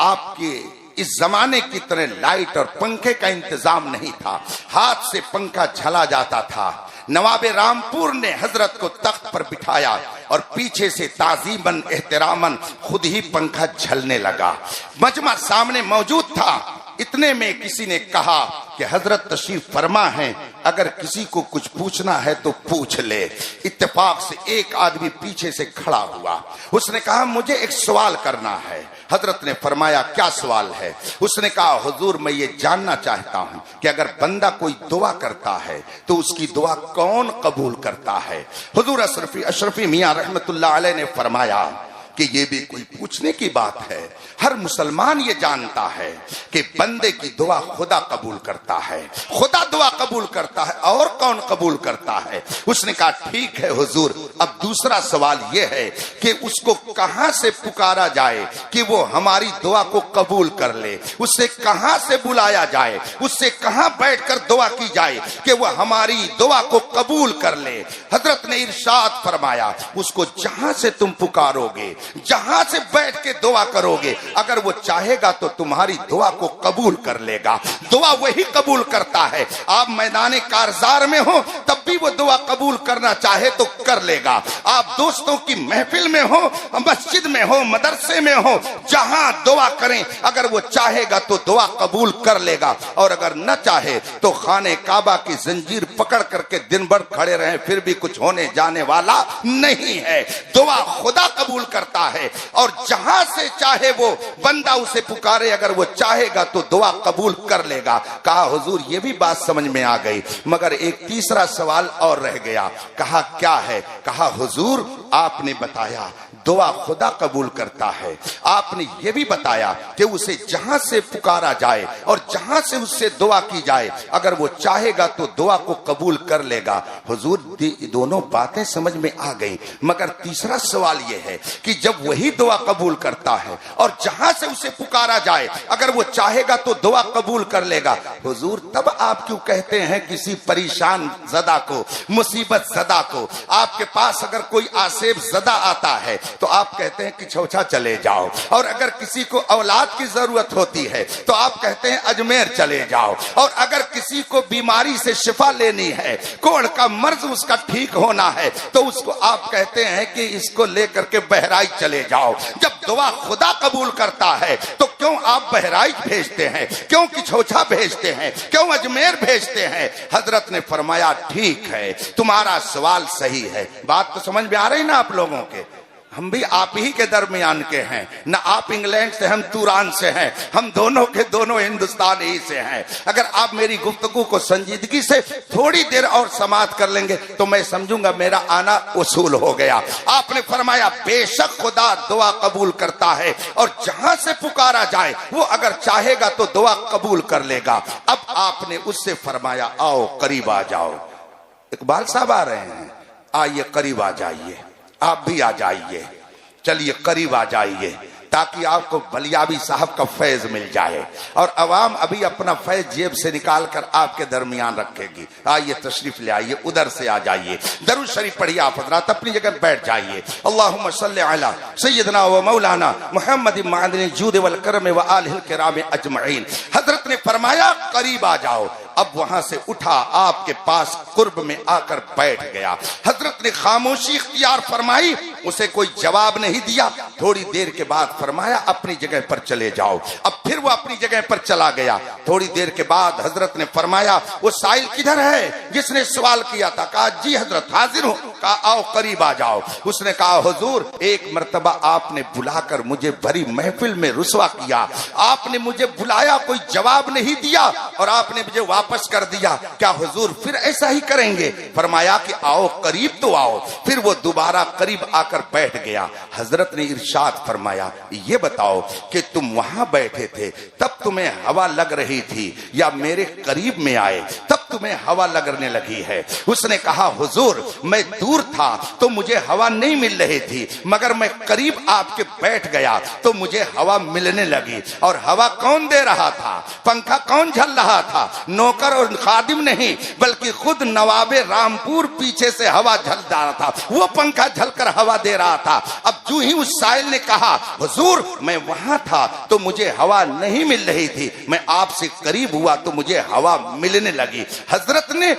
آپ کے اس زمانے کی طرح لائٹ اور پنکھے کا انتظام نہیں تھا، ہاتھ سے پنکھا جھلا جاتا تھا۔ نواب رامپور نے حضرت کو تخت پر بٹھایا اور پیچھے سے تعظیماً احتراماً خود ہی پنکھا جھلنے لگا۔ مجمع سامنے موجود تھا، اتنے میں کسی نے کہا کہ حضرت تشریف فرما ہیں اگر کسی کو کچھ پوچھنا ہے تو پوچھ لے۔ اتفاق سے ایک آدمی پیچھے سے کھڑا ہوا، اس نے کہا مجھے ایک سوال کرنا ہے۔ حضرت نے فرمایا کیا سوال ہے؟ اس نے کہا حضور میں یہ جاننا چاہتا ہوں کہ اگر بندہ کوئی دعا کرتا ہے تو اس کی دعا کون قبول کرتا ہے؟ حضور اشرفی میاں رحمت اللہ علیہ نے فرمایا کہ یہ بھی کوئی پوچھنے کی بات ہے، ہر مسلمان یہ جانتا ہے کہ بندے کی دعا خدا قبول کرتا ہے، خدا دعا قبول کرتا ہے، اور کون قبول کرتا ہے؟ اس نے کہا ٹھیک ہے حضور، اب دوسرا سوال یہ ہے کہ اس کو کہاں سے پکارا جائے کہ وہ ہماری دعا کو قبول کر لے، اسے کہاں سے بلایا جائے، اس سے کہاں بیٹھ کر دعا کی جائے کہ وہ ہماری دعا کو قبول کر لے؟ حضرت نے ارشاد فرمایا اس کو جہاں سے تم پکارو گے، جہاں سے بیٹھ کے دعا کرو گے، اگر وہ چاہے گا تو تمہاری دعا کو قبول کر لے گا۔ دعا وہی قبول کرتا ہے۔ آپ میدان کارزار میں ہو تب بھی وہ دعا قبول کرنا چاہے تو کر لے گا۔ آپ دوستوں کی محفل میں ہو، مسجد میں ہو، مدرسے میں ہو، جہاں دعا کریں اگر وہ چاہے گا تو دعا قبول کر لے گا، اور اگر نہ چاہے تو خانہ کعبہ کی زنجیر پکڑ کر کے دن بھر کھڑے رہیں پھر بھی کچھ ہونے جانے والا نہیں ہے۔ دعا خدا قبول کرتا ہے، اور جہاں سے چاہے وہ بندہ اسے پکارے اگر وہ چاہے گا تو دعا قبول کر لے گا۔ کہا حضور یہ بھی بات سمجھ میں آ گئی، مگر ایک تیسرا سوال اور رہ گیا۔ کہا کیا ہے؟ کہا حضور آپ نے بتایا دعا خدا قبول کرتا ہے، آپ نے یہ بھی بتایا کہ اسے جہاں سے پکارا جائے اور جہاں سے اس سے دعا کی جائے اگر وہ چاہے گا تو دعا کو قبول کر لے گا۔ حضور دونوں باتیں سمجھ میں آ گئی، مگر تیسرا سوال یہ ہے کہ جب وہی دعا قبول کرتا ہے اور جہاں سے اسے پکارا جائے اگر وہ چاہے گا تو دعا قبول کر لے گا، حضور تب آپ کیوں کہتے ہیں کسی پریشان زدہ کو، مصیبت زدہ کو، آپ کے پاس اگر کوئی آصیب زدہ آتا ہے تو آپ کہتے ہیں کہ چھوچا چلے جاؤ، اور اگر کسی کو اولاد کی ضرورت ہوتی ہے تو آپ کہتے ہیں اجمیر چلے جاؤ، اور اگر کسی کو بیماری سے شفا لینی ہے، کوڑ کا مرض اس کا ٹھیک ہونا ہے تو اس کو آپ کہتے ہیں کہ اس کو لے کر کے بہرائچ چلے جاؤ۔ جب دعا خدا قبول کرتا ہے تو کیوں آپ بہرائچ بھیجتے ہیں، کیوں کچھوچا بھیجتے ہیں، کیوں اجمیر بھیجتے ہیں؟ حضرت نے فرمایا ٹھیک ہے تمہارا سوال صحیح ہے۔ بات تو سمجھ میں آ رہی نا آپ لوگوں کے؟ ہم بھی آپ ہی کے درمیان کے ہیں، نہ آپ انگلینڈ سے ہم توران سے ہیں، ہم دونوں کے دونوں ہندوستان ہی سے ہیں۔ اگر آپ میری گفتگو کو سنجیدگی سے تھوڑی دیر اور سماعت کر لیں گے تو میں سمجھوں گا میرا آنا وصول ہو گیا۔ آپ نے فرمایا بے شک خدا دعا قبول کرتا ہے، اور جہاں سے پکارا جائے وہ اگر چاہے گا تو دعا قبول کر لے گا۔ اب آپ نے اس سے فرمایا آؤ قریب آ جاؤ۔ اقبال صاحب آ رہے ہیں، آئیے قریب آ جائیے، آپ بھی آ جائیے، چلیے قریب آ جائیے تاکہ آپ کو بلیابی صاحب کا فیض مل جائے، اور عوام ابھی اپنا فیض جیب سے نکال کر آپ کے درمیان رکھے گی۔ آئیے تشریف لے آئیے، ادھر سے آ جائیے، درود شریف پڑھیے آپ حضرات، اپنی جگہ بیٹھ جائیے۔ اللہم صلی علی سیدنا و مولانا محمد معدن الجود والکرم و آلہ الکرام اجمعین۔ حضرت نے فرمایا قریب آ جاؤ۔ اب وہاں سے اٹھا آپ کے پاس قرب میں آ کر بیٹھ گیا۔ حضرت نے خاموشی اختیار فرمائی، اسے کوئی جواب نہیں دیا۔ تھوڑی دیر کے بعد فرمایا اپنی جگہ پر چلے جاؤ۔ اب پھر وہ اپنی جگہ پر چلا گیا۔ تھوڑی دیر کے بعد حضرت نے فرمایا وہ سائل کدھر ہے جس نے سوال کیا تھا؟ کہا جی حضرت حاضر ہوں۔ کہا آؤ قریب آ جاؤ۔ اس نے کہا حضور ایک مرتبہ آپ نے بلا کر مجھے بھری محفل میں رسوا کیا، آپ نے مجھے بلایا کوئی جواب نہیں دیا اور آپ نے مجھے واپس کر دیا، کیا حضور پھر ایسا ہی کریں گے؟ فرمایا کہ آؤ قریب تو آؤ۔ پھر وہ دوبارہ قریب آ کر بیٹھ گیا۔ حضرت نے ارشاد فرمایا یہ بتاؤ کہ تم وہاں بیٹھے تھے تب تمہیں ہوا لگ رہی تھی یا میرے قریب میں آئے تب تمہیں ہوا لگنے لگی ہے؟ اس نے کہا حضور میں دور تھا تو مجھے ہوا نہیں مل رہی تھی، مگر میں قریب آپ کے بیٹھ گیا تو مجھے ہوا ملنے لگی۔ اور ہوا کون دے رہا تھا؟ پنکھا کون جھل رہا تھا؟ نوکر اور خادم نہیں، بلکہ خود نواب رامپور پیچھے سے ہوا جھل رہا تھا، وہ پنکھا جھل کر ہوا دے رہا تھا۔ اب جو ہی اس سائل نے کہا حضور میں وہاں تھا تو مجھے ہوا نہیں مل رہی تھی، میں آپ سے قریب ہوا تو مجھے ہوا ملنے لگی۔ حضرت نے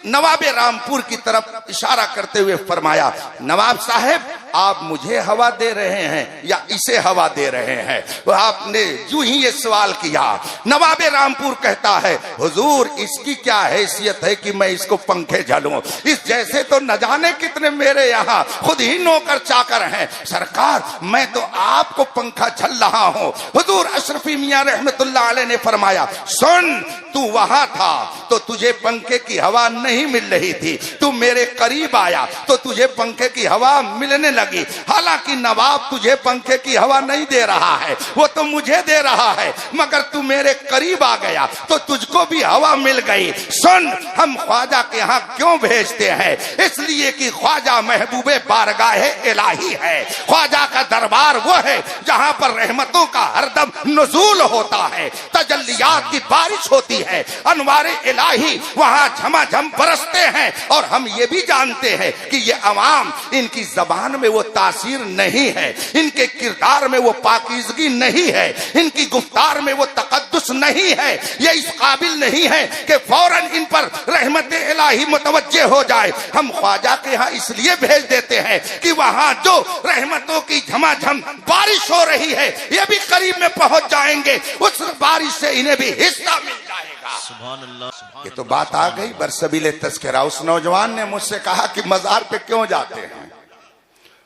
نواب رامپور کی طرف اشارہ کرتے ہوئے فرمایا نواب صاحب آپ مجھے ہوا دے رہے ہیں یا اسے ہوا دے رہے ہیں؟ وہ آپ نے جو ہی یہ سوال کیا، نواب رامپور کہتا ہے حضور اس کی کیا حیثیت ہے کہ میں اس کو پنکھے جھلوں، اس جیسے تو نہ جانے کتنے میرے یہاں خود ہی نوکر چاکر ہیں، سرکار میں تو آپ کو پنکھا جھل رہا ہوں۔ حضور اشرفی میاں رحمت اللہ علیہ نے فرمایا سن، تو وہاں تھا تو تجھے پنکھے کی ہوا نہیں مل رہی تھی، تو میرے قریب آیا تو تجھے پنکھے کی ہوا ملنے لگی، حالانکہ نواب تجھے پنکھے کی ہوا نہیں دے رہا ہے، وہ تو مجھے دے رہا ہے، مگر تو میرے قریب آ گیا تو تجھ کو بھی ہوا مل گئی۔ سن، ہم خواجہ کے ہاں کیوں بھیجتے ہیں؟ اس لیے کہ خواجہ محبوب بارگاہ الہی ہے، خواجہ کا دربار وہ ہے جہاں پر رحمتوں کا ہر دم نزول ہوتا ہے، تجلیات کی بارش ہوتی ہے، انوار الہی وہاں جھما جھم برستے ہیں، اور ہم یہ بھی جانتے ہیں کہ یہ عوام ان کی زبان میں وہ تاثیر نہیں ہے، ان کے کردار میں وہ پاکیزگی نہیں ہے، ان کی گفتار میں وہ تقدس نہیں ہے، یہ اس قابل نہیں ہے کہ فوراً ان پر رحمت الہی متوجہ ہو جائے۔ ہم خواجہ کے ہاں اس لیے بھیج دیتے ہیں کہ وہاں جو رحمتوں کی جھما جھم بارش ہو رہی ہے یہ بھی قریب میں پہنچ جائیں گے، اس بارش سے انہیں بھی حصہ مل جائے گا۔ سبحان اللہ سبحان یہ تو بات آ گئی برسبیل تذکرہ۔ اس نوجوان نے مجھ سے کہا کہ مزار پہ کیوں جاتے ہیں؟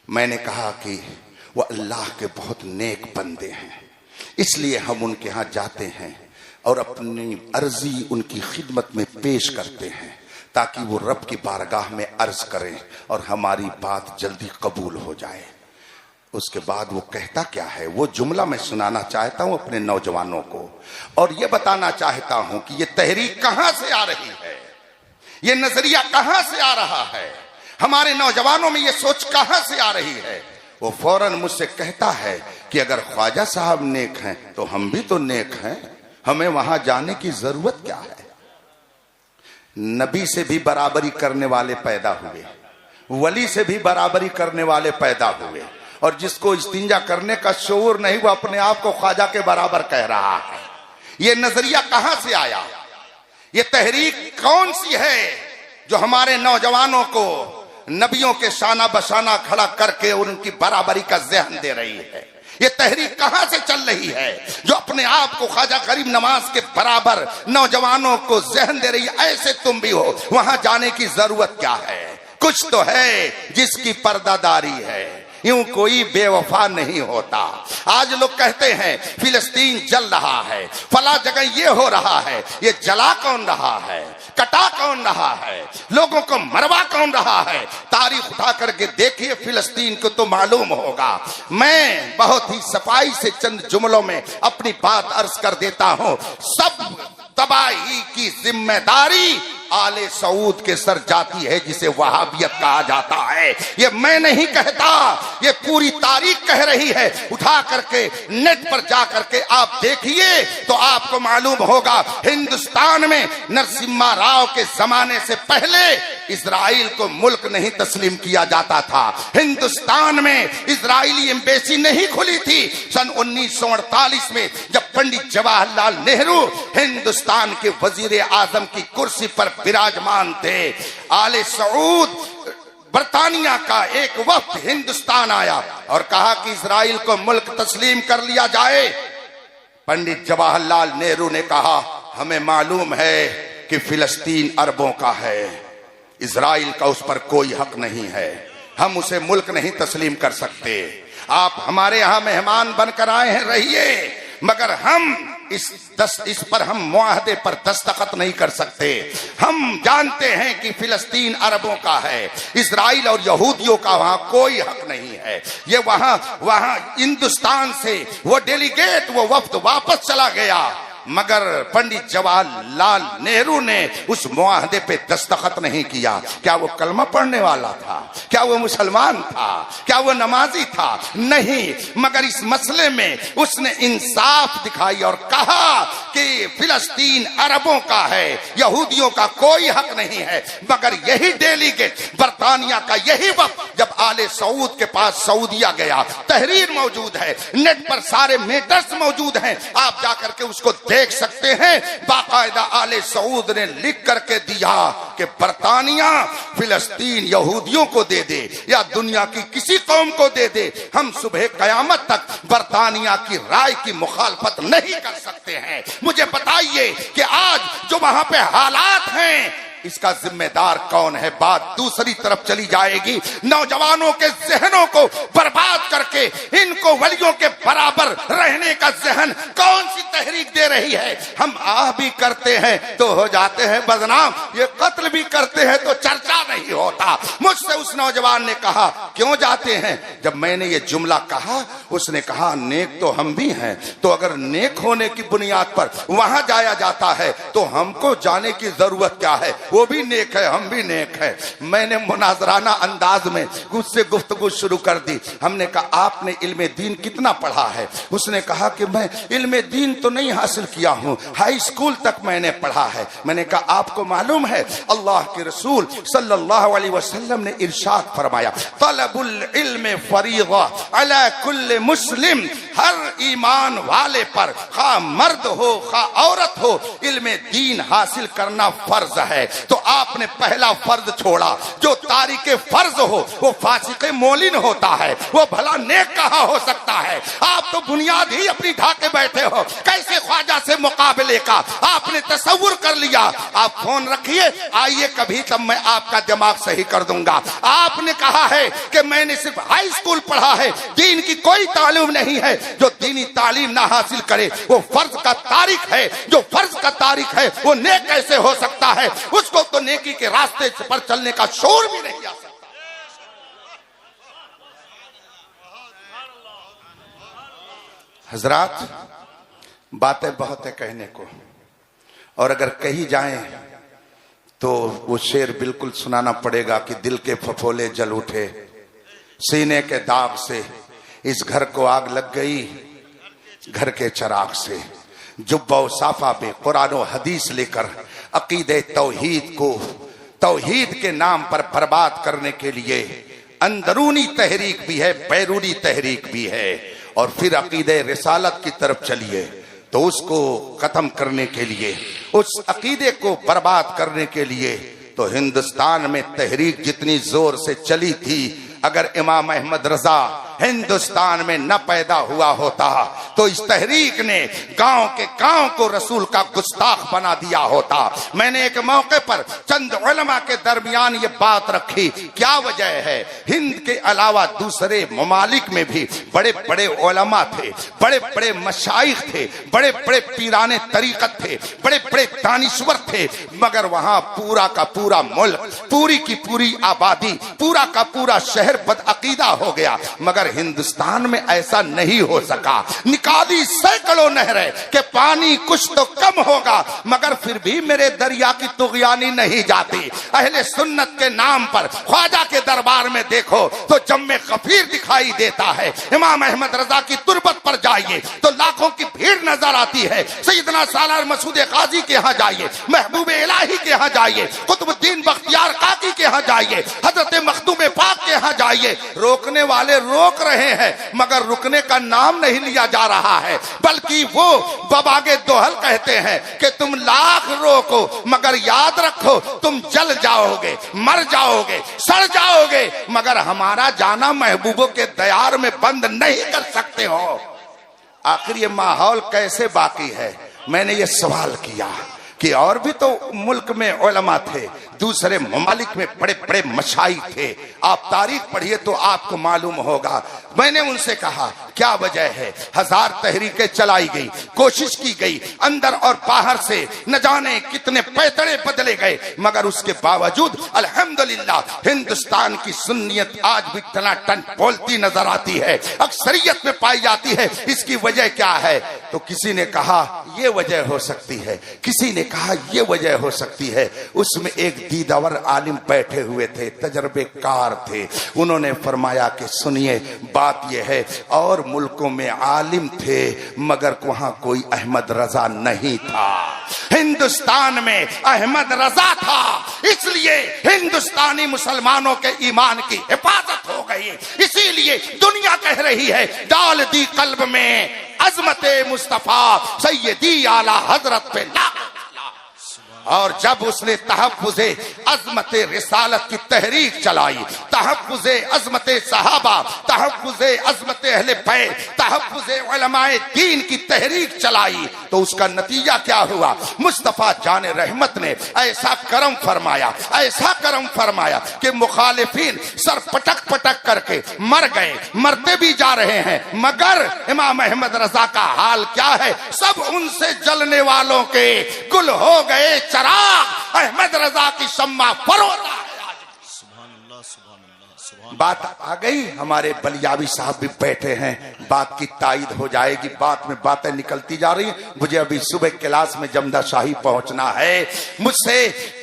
میں نے کہا کہ وہ اللہ کے بہت نیک بندے ہیں، اس لیے ہم ان کے ہاں جاتے ہیں اور اپنی عرضی ان کی خدمت میں پیش کرتے ہیں تاکہ وہ رب کی بارگاہ میں عرض کریں اور ہماری بات جلدی قبول ہو جائے۔ اس کے بعد وہ کہتا کیا ہے، وہ جملہ میں سنانا چاہتا ہوں اپنے نوجوانوں کو، اور یہ بتانا چاہتا ہوں کہ یہ تحریک کہاں سے آ رہی ہے، یہ نظریہ کہاں سے آ رہا ہے، ہمارے نوجوانوں میں یہ سوچ کہاں سے آ رہی ہے۔ وہ فوراً مجھ سے کہتا ہے کہ اگر خواجہ صاحب نیک ہیں تو ہم بھی تو نیک ہیں، ہمیں وہاں جانے کی ضرورت کیا ہے؟ نبی سے بھی برابری کرنے والے پیدا ہوئے، ولی سے بھی برابری کرنے والے پیدا ہوئے، اور جس کو استنجا کرنے کا شعور نہیں وہ اپنے آپ کو خواجہ کے برابر کہہ رہا ہے۔ یہ نظریہ کہاں سے آیا؟ یہ تحریک کون سی ہے جو ہمارے نوجوانوں کو نبیوں کے شانہ بشانہ کھڑا کر کے ان کی برابری کا ذہن دے رہی ہے؟ یہ تحریک کہاں سے چل رہی ہے جو اپنے آپ کو خواجہ غریب نواز کے برابر نوجوانوں کو ذہن دے رہی ہے؟ ایسے تم بھی ہو، وہاں جانے کی ضرورت کیا ہے؟ کچھ تو ہے جس کی پردہ داری ہے، یوں کوئی بے وفا نہیں ہوتا۔ آج لوگ کہتے ہیں فلسطین جل رہا ہے، فلاں جگہ یہ ہو رہا ہے، یہ جلا کون رہا ہے، کٹا کون رہا ہے، لوگوں کو مروا کون رہا ہے؟ تاریخ اٹھا کر کے دیکھیے فلسطین کو تو معلوم ہوگا۔ میں بہت ہی صفائی سے چند جملوں میں اپنی بات عرض کر دیتا ہوں۔ سب تباہی کی ذمہ داری آل سعود کے سر جاتی ہے جسے وہابیت کہا جاتا ہے۔ یہ میں نہیں کہتا، یہ پوری تاریخ کہہ رہی ہے۔ اٹھا کر کے نیٹ پر جا کر کے آپ دیکھیے تو آپ کو معلوم ہوگا ہندوستان میں نرسمہا راؤ کے زمانے سے پہلے اسرائیل کو ملک نہیں تسلیم کیا جاتا تھا۔ ہندوستان میں اسرائیلی ایمبیسی نہیں کھلی تھی۔ سن 1948 میں جب پنڈت جواہر لال نہرو ہندوستان کے وزیر اعظم کی کرسی پر براجمان تھے، آل سعود برطانیہ کا ایک وفد ہندوستان آیا اور کہا کہ اسرائیل کو ملک تسلیم کر لیا جائے۔ پنڈت جواہر لال نہرو نے کہا ہمیں معلوم ہے کہ فلسطین عربوں کا ہے، اسرائیل کا اس پر کوئی حق نہیں ہے، ہم اسے ملک نہیں تسلیم کر سکتے، آپ ہمارے ہاں مہمان بن کر آئے ہیں رہیے، مگر ہم اس پر ہم معاہدے پر دستخط نہیں کر سکتے۔ ہم جانتے ہیں کہ فلسطین عربوں کا ہے، اسرائیل اور یہودیوں کا وہاں کوئی حق نہیں ہے۔ یہ وہاں ہندوستان سے وہ ڈیلیگیٹ، وہ وفد واپس چلا گیا، مگر پنڈت جواہر لال نہرو نے اس معاہدے پہ دستخط نہیں کیا۔ کیا وہ کلمہ پڑھنے والا تھا؟ کیا وہ مسلمان تھا؟ کیا وہ نمازی تھا؟ نہیں، مگر اس مسئلے میں اس نے انصاف دکھائی اور کہا کہ فلسطین عربوں کا ہے، یہودیوں کا کوئی حق نہیں ہے۔ مگر یہی ڈیلیگیٹ برطانیہ کا یہی وقت جب آل سعود کے پاس سعودیہ گیا، تحریر موجود ہے، نیٹ پر سارے میٹرز موجود ہیں، آپ جا کر کے اس کو دیکھ سکتے ہیں باقاعدہ آل سعود نے لکھ کر کے دیا کہ برطانیہ فلسطین یہودیوں کو دے دے یا دنیا کی کسی قوم کو دے دے، ہم صبح قیامت تک برطانیہ کی رائے کی مخالفت نہیں کر سکتے ہیں۔ مجھے بتائیے کہ آج جو وہاں پہ حالات ہیں اس کا ذمہ دار کون ہے؟ بات دوسری طرف چلی جائے گی، نوجوانوں کے ذہنوں کو برباد کر کے ان کو ولیوں کے برابر رہنے کا ذہن کون سی تحریک دے رہی ہے؟ ہم آہ بھی کرتے ہیں تو ہو جاتے ہیں بدنام، یہ قتل بھی کرتے ہیں تو چرچا نہیں ہوتا۔ مجھ سے اس نوجوان نے کہا کیوں جاتے ہیں؟ جب میں نے یہ جملہ کہا اس نے کہا نیک تو ہم بھی ہیں، تو اگر نیک ہونے کی بنیاد پر وہاں جایا جاتا ہے تو ہم کو جانے کی ضرورت کیا ہے؟ وہ بھی نیک ہے، ہم بھی نیک ہے۔ میں نے مناظرانہ انداز میں اس سے گفتگو شروع کر دی۔ ہم نے کہا آپ نے علم دین کتنا پڑھا ہے؟ اس نے کہا کہ میں علم دین تو نہیں حاصل کیا ہوں، ہائی اسکول تک میں نے پڑھا ہے۔ میں نے کہا آپ کو معلوم ہے اللہ کے رسول صلی اللہ علیہ وسلم نے ارشاد فرمایا طلب العلم فریضہ علی کل مسلم، ہر ایمان والے پر خواہ مرد ہو خواہ عورت ہو علم دین حاصل کرنا فرض ہے۔ تو آپ نے پہلا فرض چھوڑا، جو تارک فرض ہو وہ فاسق مولن ہوتا ہے، وہ بھلا نیک کہاں ہو سکتا ہے؟ آپ تو بنیاد ہی اپنی ڈھا کے بیٹھے ہو، کیسے خواجہ سے مقابلے کا آپ نے تصور کر لیا؟ آپ فون رکھیے، آئیے کبھی تب میں آپ کا دماغ صحیح کر دوں گا۔ آپ نے کہا ہے کہ میں نے صرف ہائی اسکول پڑھا ہے، دین کی کوئی تعلیم نہیں ہے۔ جو دینی تعلیم نہ حاصل کرے وہ فرض کا تارک ہے، جو فرض کا تارک ہے وہ نیک کیسے ہو سکتا ہے؟ اس کو تو نیکی کے راستے پر چلنے کا شعور بھی نہیں آ سکتا۔ حضرات باتیں بہت ہے کہنے کو، اور اگر کہی جائیں تو وہ شعر بالکل سنانا پڑے گا کہ دل کے پھپھولے جل اٹھے سینے کے داغ سے، اس گھر کو آگ لگ گئی گھر کے چراغ سے۔ جبہ و صافہ میں قرآن و حدیث لے کر عقید توحید کو توحید کے نام پر برباد کرنے کے لیے اندرونی تحریک بھی ہے، بیرونی تحریک بھی ہے، اور پھر عقید رسالت کی طرف چلیے تو اس کو ختم کرنے کے لیے، اس عقیدے کو برباد کرنے کے لیے تو ہندوستان میں تحریک جتنی زور سے چلی تھی، اگر امام احمد رضا ہندوستان میں نہ پیدا ہوا ہوتا تو اس تحریک نے گاؤں کے گاؤں کو رسول کا گستاخ بنا دیا ہوتا۔ میں نے ایک موقع پر چند علماء کے درمیان یہ بات رکھی، کیا وجہ ہے؟ ہند کے علاوہ دوسرے ممالک میں بھی بڑے بڑے علماء تھے، بڑے بڑے مشائخ تھے، بڑے بڑے پیران طریقت تھے، بڑے بڑے دانشور تھے، مگر وہاں پورا کا پورا ملک، پوری کی پوری آبادی، پورا کا پورا شہر بدعقیدہ ہو گیا۔ مگر ہندوستان میں ایسا نہیں ہو سکا۔ نکالی سینکڑوں نہریں کہ پانی کچھ تو کم ہوگا، مگر پھر بھی میرے دریا کی طغیانی نہیں جاتی۔ اہل سنت کے نام پر خواجہ کے دربار میں دیکھو تو جم غفیر دکھائی دیتا ہے، امام احمد رضا کی تربت پر جائیے تو لاکھوں کی بھیڑ نظر آتی ہے، سیدنا سالار مسعود قاضی کے ہاں جائیے، محبوب الہی کے ہاں جائیے، قطب الدین بختیار کاکی کے ہاں جائیے، حضرت مخدوم پاک کے ہاں جائیے۔ روکنے والے روک رہے ہیں مگر رکنے کا نام نہیں لیا جا رہا ہے، بلکہ وہ بباگے دوہل کہتے ہیں کہ تم لاکھ روکو مگر یاد رکھو تم جل جاؤ گے، مر جاؤ گے، سڑ جاؤ گے، مگر ہمارا جانا محبوبوں کے دیار میں بند نہیں کر سکتے ہو۔ آخر یہ ماحول کیسے باقی ہے؟ میں نے یہ سوال کیا کہ اور بھی تو ملک میں علماء تھے، دوسرے ممالک میں بڑے بڑے مشائخ تھے، آپ تاریخ پڑھیے تو آپ کو معلوم ہوگا۔ میں نے ان سے کہا کیا وجہ ہے؟ ہزار تحریکیں چلائی گئی، کوشش کی گئی، اندر اور باہر سے نہ جانے کتنے پیتڑے بدلے گئے، مگر اس کے باوجود الحمدللہ ہندوستان کی سنیت آج بھی ٹناٹن بولتی نظر آتی ہے، اکثریت میں پائی جاتی ہے۔ اس کی وجہ کیا ہے؟ تو کسی نے کہا یہ وجہ ہو سکتی ہے، کسی نے کہا یہ وجہ ہو سکتی ہے۔ اس میں ایک دیدور عالم بیٹھے ہوئے تھے، تجربے کار تھے، انہوں نے فرمایا کہ سنیے بات یہ ہے، اور ملکوں میں عالم تھے مگر وہاں کوئی احمد رضا نہیں تھا، ہندوستان میں احمد رضا تھا، اس لیے ہندوستانی مسلمانوں کے ایمان کی حفاظت ہو گئے. اسی لیے دنیا کہہ رہی ہے ڈال دی قلب میں عظمت مصطفیٰ سیدی اعلی حضرت پہ لاکھ. اور جب اس نے تحفظ عظمت رسالت کی تحریک چلائی، تحفظ عظمت صحابہ، تحفظ عظمت اہل بیت، تحفظ علماء دین کی تحریک چلائی، تو اس کا نتیجہ کیا ہوا؟ مصطفیٰ جان رحمت نے ایسا کرم فرمایا، ایسا کرم فرمایا کہ مخالفین سر پٹک پٹک کر کے مر گئے، مرتے بھی جا رہے ہیں، مگر امام احمد رضا کا حال کیا ہے؟ سب ان سے جلنے والوں کے گل ہو گئے چراغ، احمد رضا کی شمع فروزہ ہے. سبحان اللہ سبحان اللہ سبحان. بات آ گئی. ہمارے بلیاوی صاحب بھی بیٹھے ہیں، بات کی تائید ہو جائے گی. بات میں باتیں نکلتی جا رہی ہیں. مجھے ابھی صبح کلاس میں جمدہ شاہی پہنچنا ہے. مجھ سے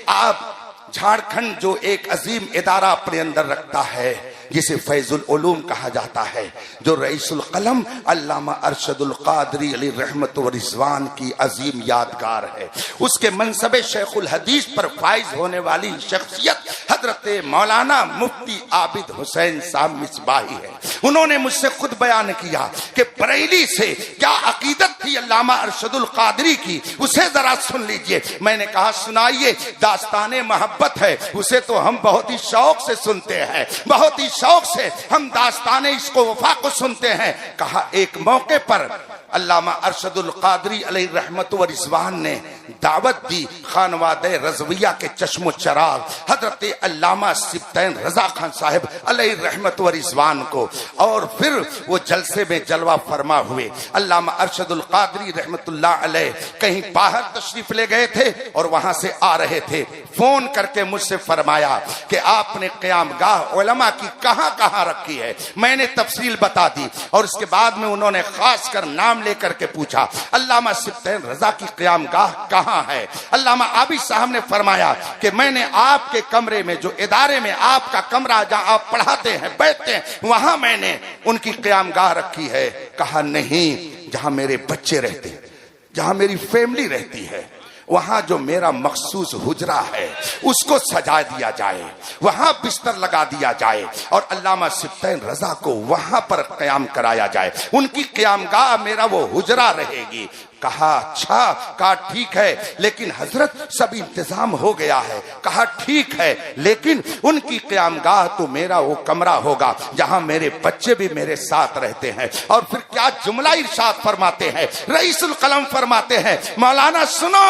آپ جھارکھنڈ جو ایک عظیم ادارہ اپنے اندر رکھتا ہے جسے فیض العلوم کہا جاتا ہے، جو رئیس القلم علامہ ارشد القادری علیہ رحمت و رضوان کی عظیم یادگار ہے، اس کے منصب شیخ الحدیث پر فائز ہونے والی شخصیت حضرت مولانا مفتی عابد حسین صاحب مصباحی ہے. انہوں نے مجھ سے خود بیان کیا کہ بریلی سے کیا عقیدت تھی علامہ ارشد القادری کی، اسے ذرا سن لیجئے. میں نے کہا سنائیے. داستان محبت ہے، اسے تو ہم بہت ہی شوق سے سنتے ہیں، بہت ہی شوق سے ہم داستان عشق و وفا کو سنتے ہیں. کہا ایک موقع پر علامہ ارشد القادری علیہ رحمت و رضوان نے دعوت دی خانوادہ رضویہ کے چشم و چراغ حضرت علامہ سبطین رضا خان صاحب علیہ رحمت و رضوان کو، اور پھر وہ جلسے میں جلوہ فرما ہوئے. علامہ ارشد القادری رحمت اللہ علیہ کہیں باہر تشریف لے گئے تھے اور وہاں سے آ رہے تھے. فون کر کے مجھ سے فرمایا کہ آپ نے قیام گاہ علماء کی کہاں کہاں رکھی ہے. میں نے تفصیل بتا دی اور اس کے بعد میں انہوں نے خاص کر نام لے کر کے پوچھا علامہ سبطین رضا کی قیام گاہ کہاں ہے. علامہ عابد صاحب نے فرمایا کہ میں نے آپ کے کمرے میں، جو ادارے میں آپ کا کمرہ جہاں آپ پڑھاتے ہیں بیٹھتے ہیں، وہاں میں نے ان کی قیام گاہ رکھی ہے. کہا نہیں، جہاں میرے بچے رہتے ہیں، جہاں میری فیملی رہتی ہے، وہاں جو میرا مخصوص حجرہ ہے اس کو سجا دیا جائے، وہاں بستر لگا دیا جائے اور علامہ سبطین رضا کو وہاں پر قیام کرایا جائے. ان کی قیام گاہ میرا وہ حجرہ رہے گی. کہا اچھا. کہا ٹھیک ہے، لیکن حضرت سب انتظام ہو گیا ہے. کہا ٹھیک ہے، لیکن ان کی قیام گاہ تو میرا وہ کمرہ ہوگا جہاں میرے بچے بھی میرے ساتھ رہتے ہیں. اور پھر کیا جملہ ارشاد فرماتے ہیں، رئیس القلم فرماتے ہیں مولانا سنو،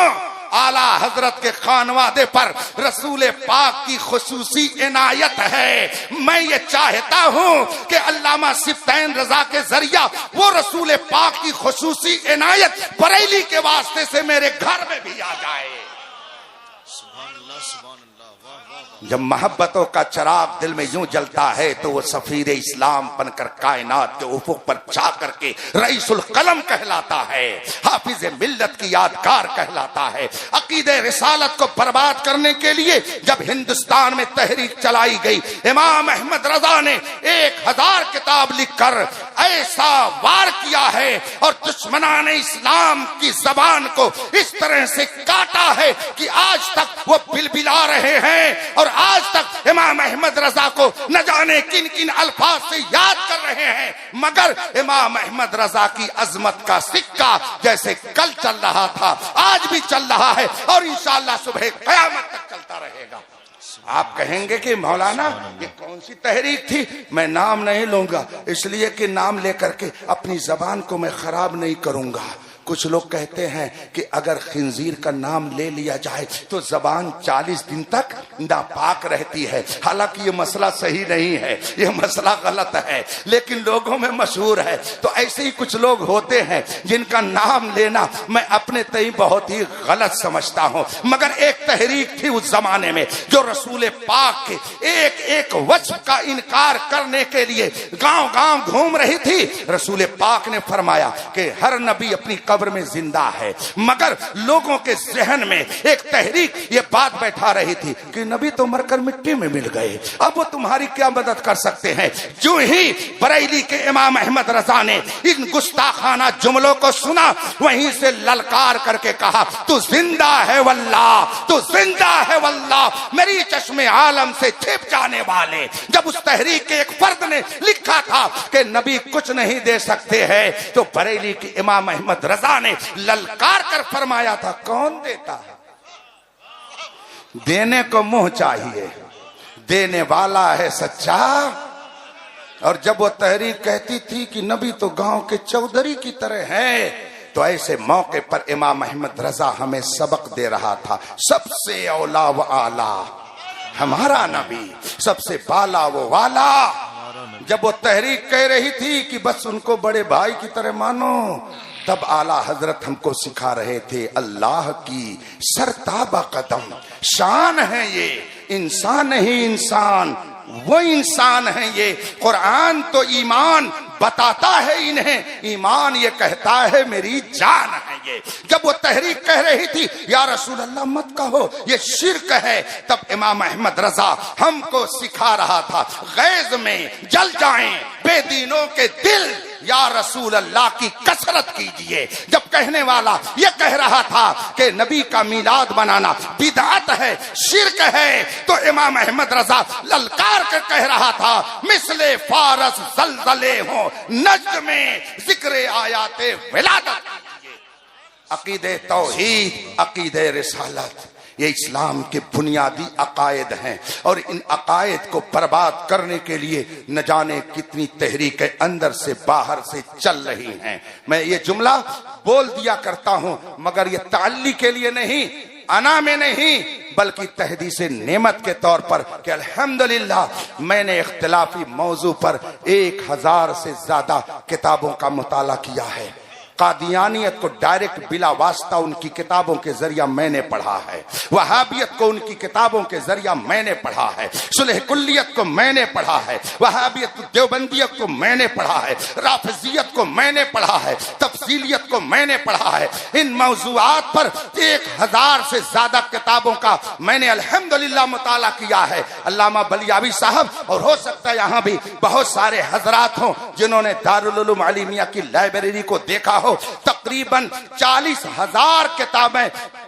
اعلیٰ حضرت کے خانوادے پر رسول پاک کی خصوصی عنایت ہے. میں یہ چاہتا ہوں کہ علامہ سبطین رضا کے ذریعہ وہ رسول پاک کی خصوصی عنایت بریلی کے واسطے سے میرے گھر میں بھی آ جائے. سبحان اللہ سبحان اللہ. واہ واہ واہ. جب محبتوں کا چراغ دل میں یوں جلتا ہے تو وہ سفیر اسلام بن کر کائنات کے افق پر چھا کر کے رئیس القلم کہلاتا ہے، حافظ ملت کی یادگار کہلاتا ہے. عقیدہ رسالت کو برباد کرنے کے لیے جب ہندوستان میں تحریک چلائی گئی، امام احمد رضا نے 1000 کتاب لکھ کر ایسا وار کیا ہے اور دشمنان اسلام کی زبان کو اس طرح سے کاٹا ہے کہ آج تک وہ بلبلا رہے ہیں اور آج تک امام احمد رضا کو نہ جانے کن کن الفاظ سے یاد کر رہے ہیں. مگر امام احمد رضا کی عظمت کا سکہ جیسے کل چل رہا تھا آج بھی چل رہا ہے اور انشاءاللہ صبح قیامت تک چلتا رہے گا. آپ کہیں گے کہ مولانا یہ کون سی تحریک تھی؟ میں نام نہیں لوں گا اس لیے کہ نام لے کر کے اپنی زبان کو میں خراب نہیں کروں گا. کچھ لوگ کہتے ہیں کہ اگر خنزیر کا نام لے لیا جائے تو زبان 40 دن تک ناپاک رہتی ہے. حالانکہ یہ مسئلہ صحیح نہیں ہے، یہ مسئلہ غلط ہے، لیکن لوگوں میں مشہور ہے. تو ایسے ہی کچھ لوگ ہوتے ہیں جن کا نام لینا میں اپنے تئیں بہت ہی غلط سمجھتا ہوں. مگر ایک تحریک تھی اس زمانے میں جو رسول پاک کے ایک ایک وصف کا انکار کرنے کے لیے گاؤں گاؤں گھوم رہی تھی. رسول پاک نے فرمایا کہ ہر نبی اپنی قبر میں زندہ ہے، مگر لوگوں کے ذہن میں ایک تحریک یہ بات بیٹھا رہی تھی کہ نبی تو مر کر مٹی میں مل گئے، اب وہ تمہاری کیا مدد کر سکتے ہیں۔ جو ہی بریلی کے امام احمد رضا نے ان گستاخانہ جملوں کو سنا، وہیں سے للکار کر کے کہا تو زندہ ہے واللہ، تو زندہ ہے واللہ، میری چشم عالم سے چھپ جانے والے۔ جب اس تحریک کے ایک فرد نے لکھا تھا کہ نبی کچھ نہیں دے سکتے ہیں، تو بریلی کے امام احمد رضا نے للکار کر فرمایا تھا کون دیتا ہے؟ دینے کو منہ چاہیے، دینے والا ہے سچا۔ اور جب وہ تحریک کہتی تھی کہ نبی تو گاؤں کے چودھری کی طرح ہے، تو ایسے موقع پر امام احمد رضا ہمیں سبق دے رہا تھا، سب سے اولا و اعلیٰ ہمارا نبی، سب سے بالا و والا۔ جب وہ تحریک کہہ رہی تھی کہ بس ان کو بڑے بھائی کی طرح مانو، تب اعلی حضرت ہم کو سکھا رہے تھے اللہ کی سرتابہ قدم شان ہے، یہ انسان نہیں، انسان وہ انسان ہیں، یہ قرآن تو ایمان بتاتا ہے انہیں، ایمان یہ کہتا ہے میری جان ہے یہ۔ جب وہ تحریک کہہ رہی تھی یا رسول اللہ مت کہو یہ شرک ہے، تب امام احمد رضا ہم کو سکھا رہا تھا غیظ میں جل جائیں بے دینوں کے دل، یا رسول اللہ کی کثرت کیجئے۔ جب کہنے والا یہ کہہ رہا تھا کہ نبی کا میلاد منانا بدعت ہے، شرک ہے، تو امام احمد رضا للکار کر کہہ رہا تھا مثل فارس زلزلے ہوں نجد میں ذکر آیات ولادت کیجئے۔ عقیدہ توحید، عقیدہ رسالت، یہ اسلام کے بنیادی عقائد ہیں، اور ان عقائد کو برباد کرنے کے لیے نہ جانے کتنی تحریکیں اندر سے باہر سے چل رہی ہیں۔ میں یہ جملہ بول دیا کرتا ہوں، مگر یہ تعلی کے لیے نہیں، انا میں نہیں، بلکہ تحدیث نعمت کے طور پر کہ الحمدللہ میں نے اختلافی موضوع پر 1000 سے زیادہ کتابوں کا مطالعہ کیا ہے۔ قادیانیت کو ڈائریکٹ بلا واسطہ ان کی کتابوں کے ذریعہ میں نے پڑھا ہے، وہابیت کو ان کی کتابوں کے ذریعہ میں نے پڑھا ہے، صلح کلیت کو میں نے پڑھا ہے، وہابیت دیوبندیت کو میں نے پڑھا ہے، رافضیت کو میں نے پڑھا ہے، تفصیلیت کو میں نے پڑھا ہے۔ ان موضوعات پر 1000 سے زیادہ کتابوں کا میں نے الحمدللہ مطالعہ کیا ہے۔ علامہ بلیاوی صاحب، اور ہو سکتا ہے یہاں بھی بہت سارے حضرات ہوں جنہوں نے دارالعلوم علیمیہ کی لائبریری کو دیکھا ہو، تقریباً 40,000 کتابیں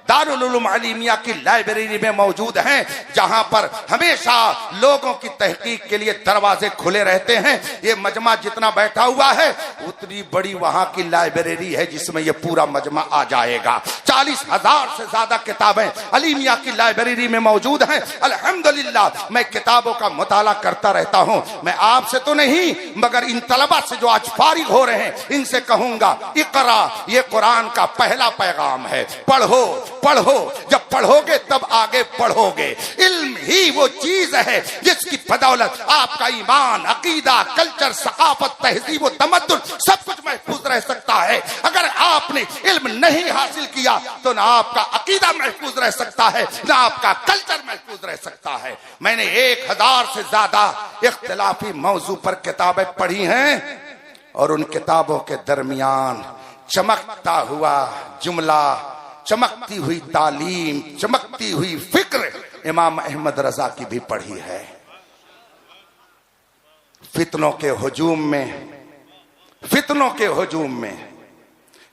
دارالعلوم علیمیہ کی لائبریری میں موجود ہیں، جہاں پر ہمیشہ لوگوں کی تحقیق کے لیے دروازے کھلے رہتے ہیں۔ یہ مجمع جتنا بیٹھا ہوا ہے اتنی بڑی وہاں کی لائبریری ہے جس میں یہ پورا مجمع آ جائے گا۔ 40,000 سے زیادہ کتابیں علیمیہ کی لائبریری میں موجود ہیں۔ الحمدللہ میں کتابوں کا مطالعہ کرتا رہتا ہوں۔ میں آپ سے تو نہیں مگر ان طلبہ سے جو آج فارغ ہو رہے ہیں ان سے کہوں گا اقرا، یہ قرآن کا پہلا پیغام ہے، پڑھو پڑھو، جب پڑھو گے تب آگے بڑھو گے۔ علم ہی وہ چیز ہے جس کی بدولت آپ کا ایمان، عقیدہ، کلچر، ثقافت، تہذیب و تمدن سب کچھ محفوظ رہ سکتا ہے۔ اگر آپ نے علم نہیں حاصل کیا تو نہ آپ کا عقیدہ محفوظ رہ سکتا ہے، نہ آپ کا کلچر محفوظ رہ سکتا ہے۔ میں نے 1000 سے زیادہ اختلافی موضوع پر کتابیں پڑھی ہیں، اور ان کتابوں کے درمیان چمکتا ہوا جملہ، چمکتی ہوئی تعلیم، چمکتی ہوئی فکر امام احمد رضا کی بھی پڑھی ہے۔ فتنوں کے ہجوم میں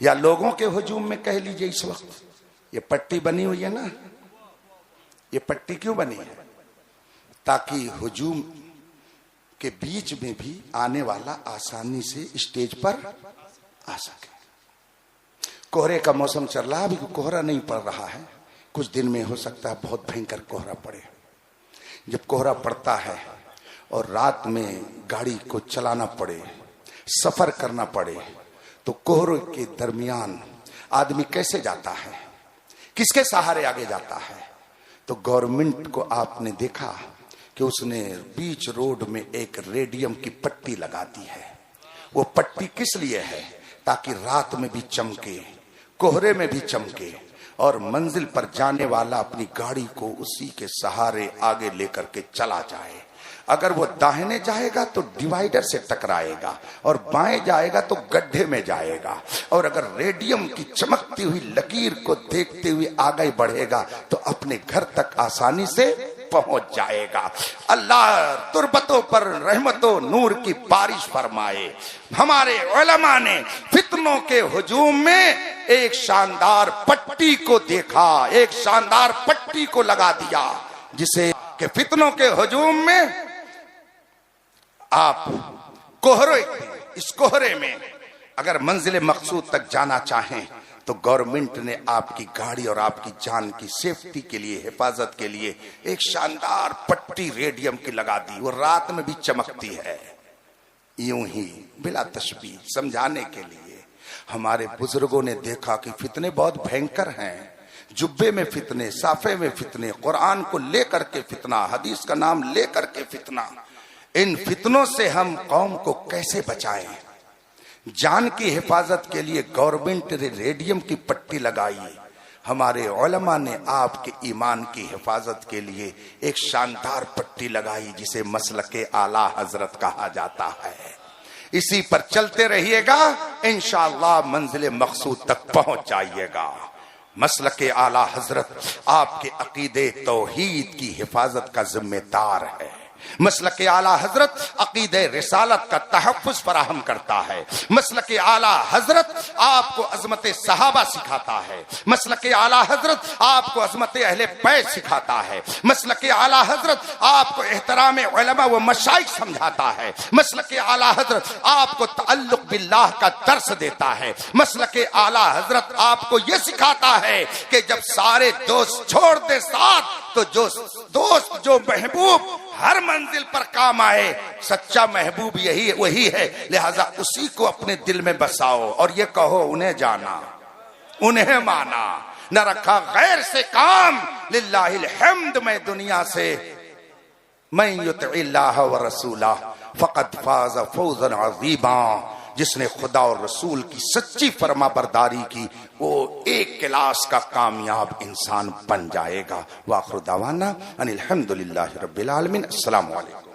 یا لوگوں کے ہجوم میں کہہ لیجئے، اس وقت یہ پٹی بنی ہوئی ہے نا، یہ پٹی کیوں بنی ہے؟ تاکہ ہجوم کے بیچ میں بھی آنے والا آسانی سے اسٹیج پر آ سکے۔ کوہرے کا موسم چل رہا ہے، ابھی کوہرا نہیں پڑ رہا ہے، کچھ دن میں ہو سکتا ہے بہت بھینکر کوہرا پڑے۔ جب کوہرا پڑتا ہے اور رات میں گاڑی کو چلانا پڑے، سفر کرنا پڑے، تو کوہرے کے درمیان آدمی کیسے جاتا ہے، کس کے سہارے آگے جاتا ہے؟ تو گورنمنٹ کو آپ نے دیکھا کہ اس نے بیچ روڈ میں ایک ریڈیم کی پٹی لگا دی ہے۔ وہ پٹی کس لیے ہے؟ تاکہ رات میں بھی چمکے، کوہرے میں بھی چمکے، اور منزل پر جانے والا اپنی گاڑی کو اسی کے سہارے آگے لے کر کے چلا جائے۔ اگر وہ داہنے جائے گا تو ڈیوائیڈر سے ٹکرائے گا، اور بائیں جائے گا تو گڈھے میں جائے گا، اور اگر ریڈیم کی چمکتی ہوئی لکیر کو دیکھتے ہوئے آگے بڑھے گا تو اپنے گھر تک آسانی سے پہنچ جائے گا۔ اللہ تربتوں پر رحمت و نور کی بارش فرمائے۔ ہمارے علماء نے فتنوں کے ہجوم میں ایک شاندار پٹی کو دیکھا، ایک شاندار پٹی کو لگا دیا، جسے کہ فتنوں کے ہجوم میں آپ اس کوہرے میں اگر منزل مقصود تک جانا چاہیں تو گورنمنٹ نے آپ کی گاڑی اور آپ کی جان کی سیفٹی کے لیے، حفاظت کے لیے ایک شاندار پٹی ریڈیم کی لگا دی، وہ رات میں بھی چمکتی ہے۔ یوں ہی بلا تشبیہ سمجھانے کے لیے ہمارے بزرگوں نے دیکھا کہ فتنے بہت بھینکر ہیں، جبے میں فتنے، صافے میں فتنے، قرآن کو لے کر کے فتنہ، حدیث کا نام لے کر کے فتنہ۔ ان فتنوں سے ہم قوم کو کیسے بچائیں؟ جان کی حفاظت کے لیے گورنمنٹ نے ریڈیم کی پٹی لگائی، ہمارے علماء نے آپ کے ایمان کی حفاظت کے لیے ایک شاندار پٹی لگائی جسے مسلک اعلی حضرت کہا جاتا ہے۔ اسی پر چلتے رہیے گا، انشاءاللہ منزل مقصود تک پہنچ جائیے گا۔ مسلک اعلی حضرت آپ کے عقیدے توحید کی حفاظت کا ذمہ دار ہے۔ مسلک اعلی حضرت عقیدہ رسالت کا تحفظ فراہم کرتا ہے۔ مسلک اعلی حضرت آپ کو عظمت صحابہ سکھاتا ہے۔ مسلک اعلی حضرت آپ کو عظمت اہل بیت سکھاتا ہے۔ مسلک اعلی حضرت آپ کو احترام علماء و مشائخ سمجھاتا ہے۔ مسلک اعلی حضرت آپ کو تعلق باللہ کا درس دیتا ہے۔ مسلک اعلی حضرت آپ کو یہ سکھاتا ہے کہ جب سارے دوست چھوڑ دے ساتھ تو جو دوست، جو محبوب ہر منزل پر کام آئے، سچا محبوب وہی ہے، لہذا اسی کو اپنے دل میں بساؤ اور یہ کہو انہیں جانا، انہیں مانا، نہ رکھا غیر سے کام، للہ الحمد میں دنیا سے، من یطع اللہ ورسولہ فقد فاز فوزا عظیما۔ جس نے خدا اور رسول کی سچی فرما برداری کی وہ ایک کلاس کا کامیاب انسان بن جائے گا۔ وآخر دعوانا ان الحمدللہ رب العالمین۔ السلام علیکم۔